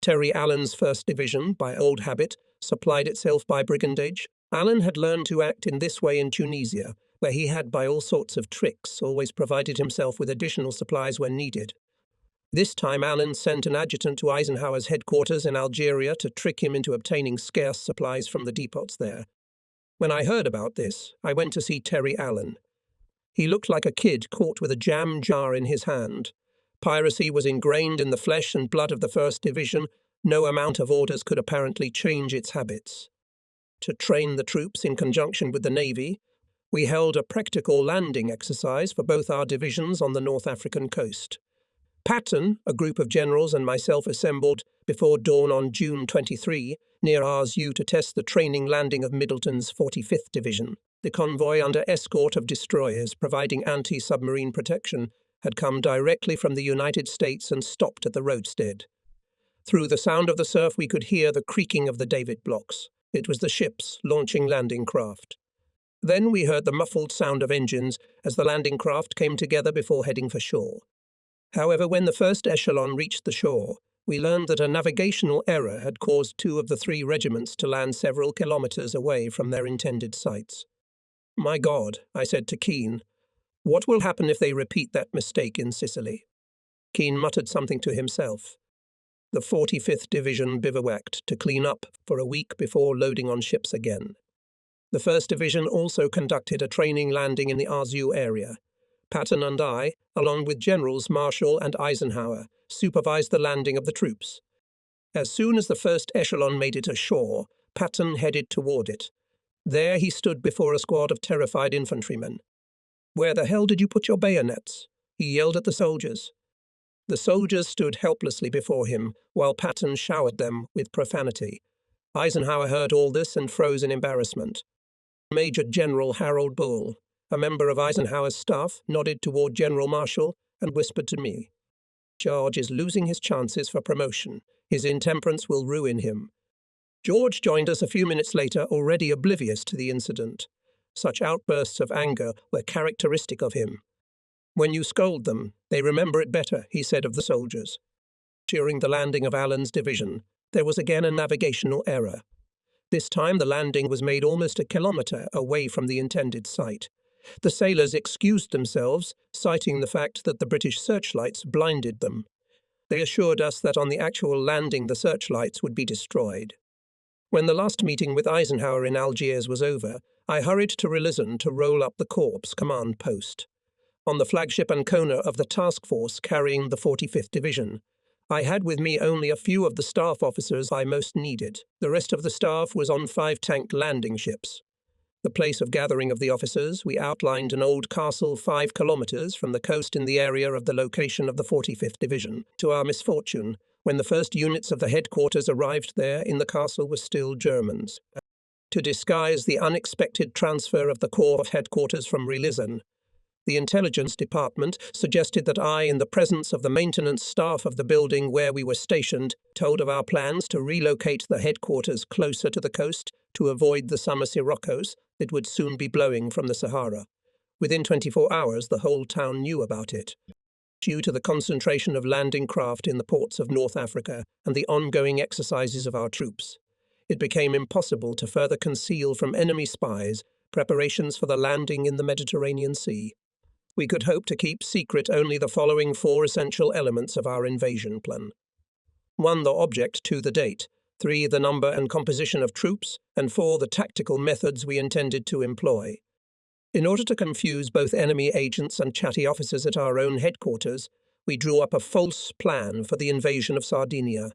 Terry Allen's 1st Division, by old habit, supplied itself by brigandage. Allen had learned to act in this way in Tunisia, where he had, by all sorts of tricks, always provided himself with additional supplies when needed. This time Allen sent an adjutant to Eisenhower's headquarters in Algeria to trick him into obtaining scarce supplies from the depots there. When I heard about this, I went to see Terry Allen. He looked like a kid caught with a jam jar in his hand. Piracy was ingrained in the flesh and blood of the 1st Division. No amount of orders could apparently change its habits. To train the troops in conjunction with the Navy, we held a practical landing exercise for both our divisions on the North African coast. Patton, a group of generals, and myself assembled before dawn on June 23 near Ars-U to test the training landing of Middleton's 45th Division. The convoy, under escort of destroyers providing anti-submarine protection, had come directly from the United States and stopped at the roadstead. Through the sound of the surf we could hear the creaking of the davit blocks. It was the ships launching landing craft. Then we heard the muffled sound of engines as the landing craft came together before heading for shore. However, when the first echelon reached the shore, we learned that a navigational error had caused 2 of the 3 regiments to land several kilometers away from their intended sites. "My God," I said to Keane, "what will happen if they repeat that mistake in Sicily?" Keane muttered something to himself. The 45th Division bivouacked to clean up for a week before loading on ships again. The 1st Division also conducted a training landing in the Ars-U area. Patton and I, along with Generals Marshall and Eisenhower, supervised the landing of the troops. As soon as the first echelon made it ashore, Patton headed toward it. There he stood before a squad of terrified infantrymen. "Where the hell did you put your bayonets?" he yelled at the soldiers. The soldiers stood helplessly before him, while Patton showered them with profanity. Eisenhower heard all this and froze in embarrassment. Major General Harold Bull, a member of Eisenhower's staff, nodded toward General Marshall and whispered to me, "George is losing his chances for promotion. His intemperance will ruin him." George joined us a few minutes later, already oblivious to the incident. Such outbursts of anger were characteristic of him. "When you scold them, they remember it better," he said of the soldiers. During the landing of Allen's division, there was again a navigational error. This time the landing was made almost a kilometre away from the intended site. The sailors excused themselves, citing the fact that the British searchlights blinded them. They assured us that on the actual landing the searchlights would be destroyed. When the last meeting with Eisenhower in Algiers was over, I hurried to Relizon to roll up the Corps command post. On the flagship Ancona of the task force carrying the 45th Division, I had with me only a few of the staff officers I most needed. The rest of the staff was on 5-tank landing ships. The place of gathering of the officers, we outlined an old castle 5 kilometers from the coast in the area of the location of the 45th Division. To our misfortune, when the first units of the headquarters arrived there, in the castle were still Germans. To disguise the unexpected transfer of the Corps headquarters from Relizon, the intelligence department suggested that I, in the presence of the maintenance staff of the building where we were stationed, told of our plans to relocate the headquarters closer to the coast to avoid the summer siroccos that would soon be blowing from the Sahara. Within 24 hours, the whole town knew about it. Due to the concentration of landing craft in the ports of North Africa and the ongoing exercises of our troops, it became impossible to further conceal from enemy spies preparations for the landing in the Mediterranean Sea. We could hope to keep secret only the following 4 essential elements of our invasion plan. 1. The object, 2. The date, 3. The number and composition of troops, and 4. The tactical methods we intended to employ. In order to confuse both enemy agents and chatty officers at our own headquarters, we drew up a false plan for the invasion of Sardinia.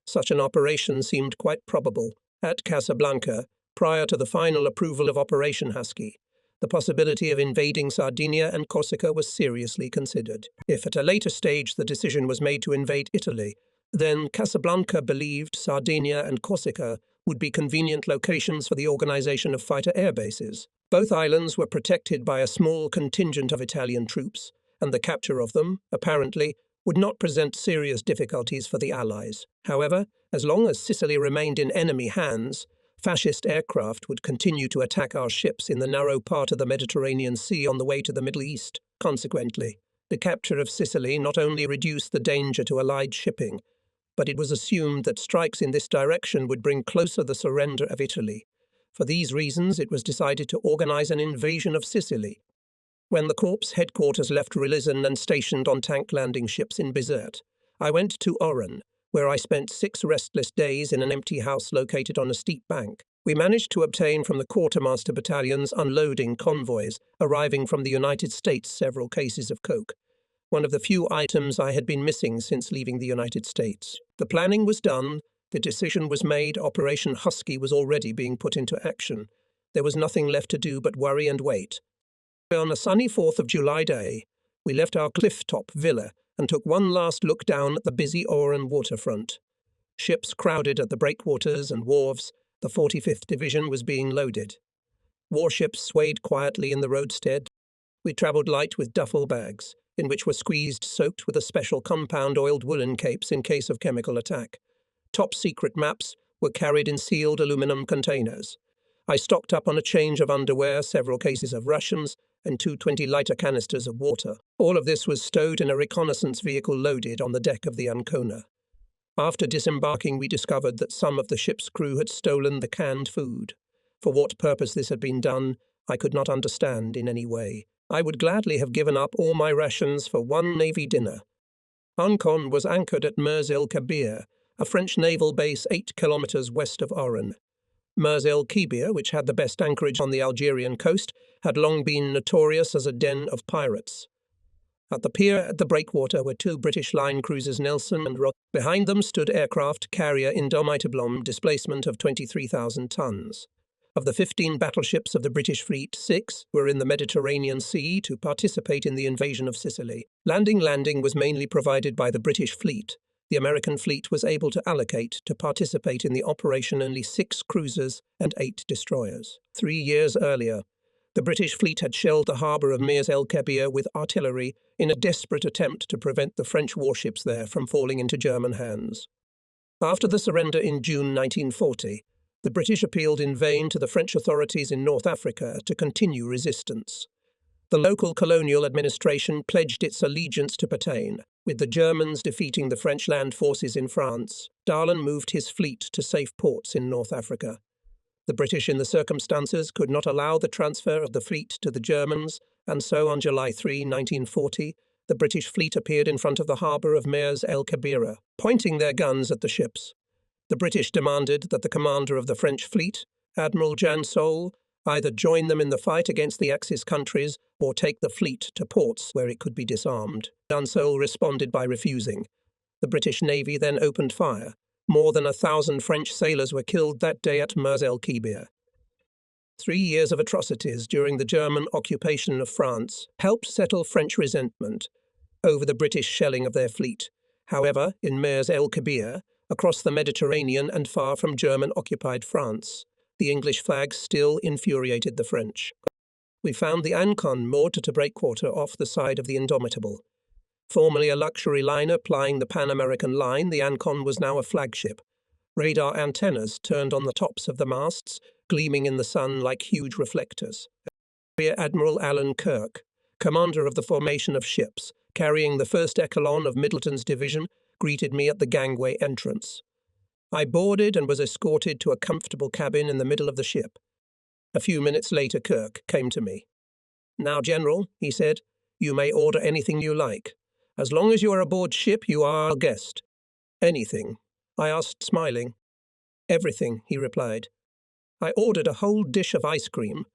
Such an operation seemed quite probable. At Casablanca, prior to the final approval of Operation Husky, the possibility of invading Sardinia and Corsica was seriously considered. If at a later stage the decision was made to invade Italy, then Casablanca believed Sardinia and Corsica would be convenient locations for the organization of fighter air bases. Both islands were protected by a small contingent of Italian troops, and the capture of them, apparently, would not present serious difficulties for the Allies. However, as long as Sicily remained in enemy hands, fascist aircraft would continue to attack our ships in the narrow part of the Mediterranean Sea on the way to the Middle East. Consequently, the capture of Sicily not only reduced the danger to Allied shipping, but it was assumed that strikes in this direction would bring closer the surrender of Italy. For these reasons, it was decided to organize an invasion of Sicily. When the Corps headquarters left Relizon and stationed on tank landing ships in Bizerte, I went to Oran, where I spent 6 restless days in an empty house located on a steep bank. We managed to obtain from the quartermaster battalions unloading convoys arriving from the United States several cases of coke, one of the few items I had been missing since leaving the United States. The planning was done, the decision was made, Operation Husky was already being put into action. There was nothing left to do but worry and wait. On a sunny 4th of July day, we left our cliff-top villa and took one last look down at the busy Oran waterfront. Ships crowded at the breakwaters and wharves. The 45th Division was being loaded. Warships swayed quietly in the roadstead. We travelled light with duffel bags, in which were squeezed soaked with a special compound oiled woolen capes in case of chemical attack. Top-secret maps were carried in sealed aluminum containers. I stocked up on a change of underwear, several cases of rations, and 2 20-litre canisters of water. All of this was stowed in a reconnaissance vehicle loaded on the deck of the Ancona. After disembarking, we discovered that some of the ship's crew had stolen the canned food. For what purpose this had been done, I could not understand in any way. I would gladly have given up all my rations for one Navy dinner. Ancon was anchored at Mers-el-Kebir, a French naval base 8 kilometres west of Oran. Mers-el-Kebir, which had the best anchorage on the Algerian coast, had long been notorious as a den of pirates. At the pier at the breakwater were 2 British line cruisers Nelson and Rock. Behind them stood aircraft carrier Indomitable, displacement of 23,000 tons. Of the 15 battleships of the British fleet, 6 were in the Mediterranean Sea to participate in the invasion of Sicily. Landing was mainly provided by the British fleet. The American fleet was able to allocate to participate in the operation only 6 cruisers and 8 destroyers. 3 years earlier, the British fleet had shelled the harbour of Mers-el-Kebir with artillery in a desperate attempt to prevent the French warships there from falling into German hands. After the surrender in June 1940, the British appealed in vain to the French authorities in North Africa to continue resistance. The local colonial administration pledged its allegiance to Patain. With the Germans defeating the French land forces in France, Darlan moved his fleet to safe ports in North Africa. The British, in the circumstances, could not allow the transfer of the fleet to the Germans, and so on July 3, 1940, the British fleet appeared in front of the harbour of Mers-el-Kebir, pointing their guns at the ships. The British demanded that the commander of the French fleet, Admiral Jansol, either join them in the fight against the Axis countries or take the fleet to ports where it could be disarmed. Jansol responded by refusing. The British Navy then opened fire. More than 1,000 French sailors were killed that day at Mers-el-Kebir. 3 years of atrocities during the German occupation of France helped settle French resentment over the British shelling of their fleet. However, in Mers-el-Kebir, across the Mediterranean and far from German-occupied France, the English flag still infuriated the French. We found the Ancon moored at a breakwater off the side of the Indomitable. Formerly a luxury liner plying the Pan-American line, the Ancon was now a flagship. Radar antennas turned on the tops of the masts, gleaming in the sun like huge reflectors. Rear Admiral Alan Kirk, commander of the formation of ships, carrying the 1st Echelon of Middleton's division, greeted me at the gangway entrance. I boarded and was escorted to a comfortable cabin in the middle of the ship. A few minutes later, Kirk came to me. "Now, General," he said, "you may order anything you like. As long as you are aboard ship, you are a guest." "Anything?" I asked, smiling. "Everything," he replied. I ordered a whole dish of ice cream,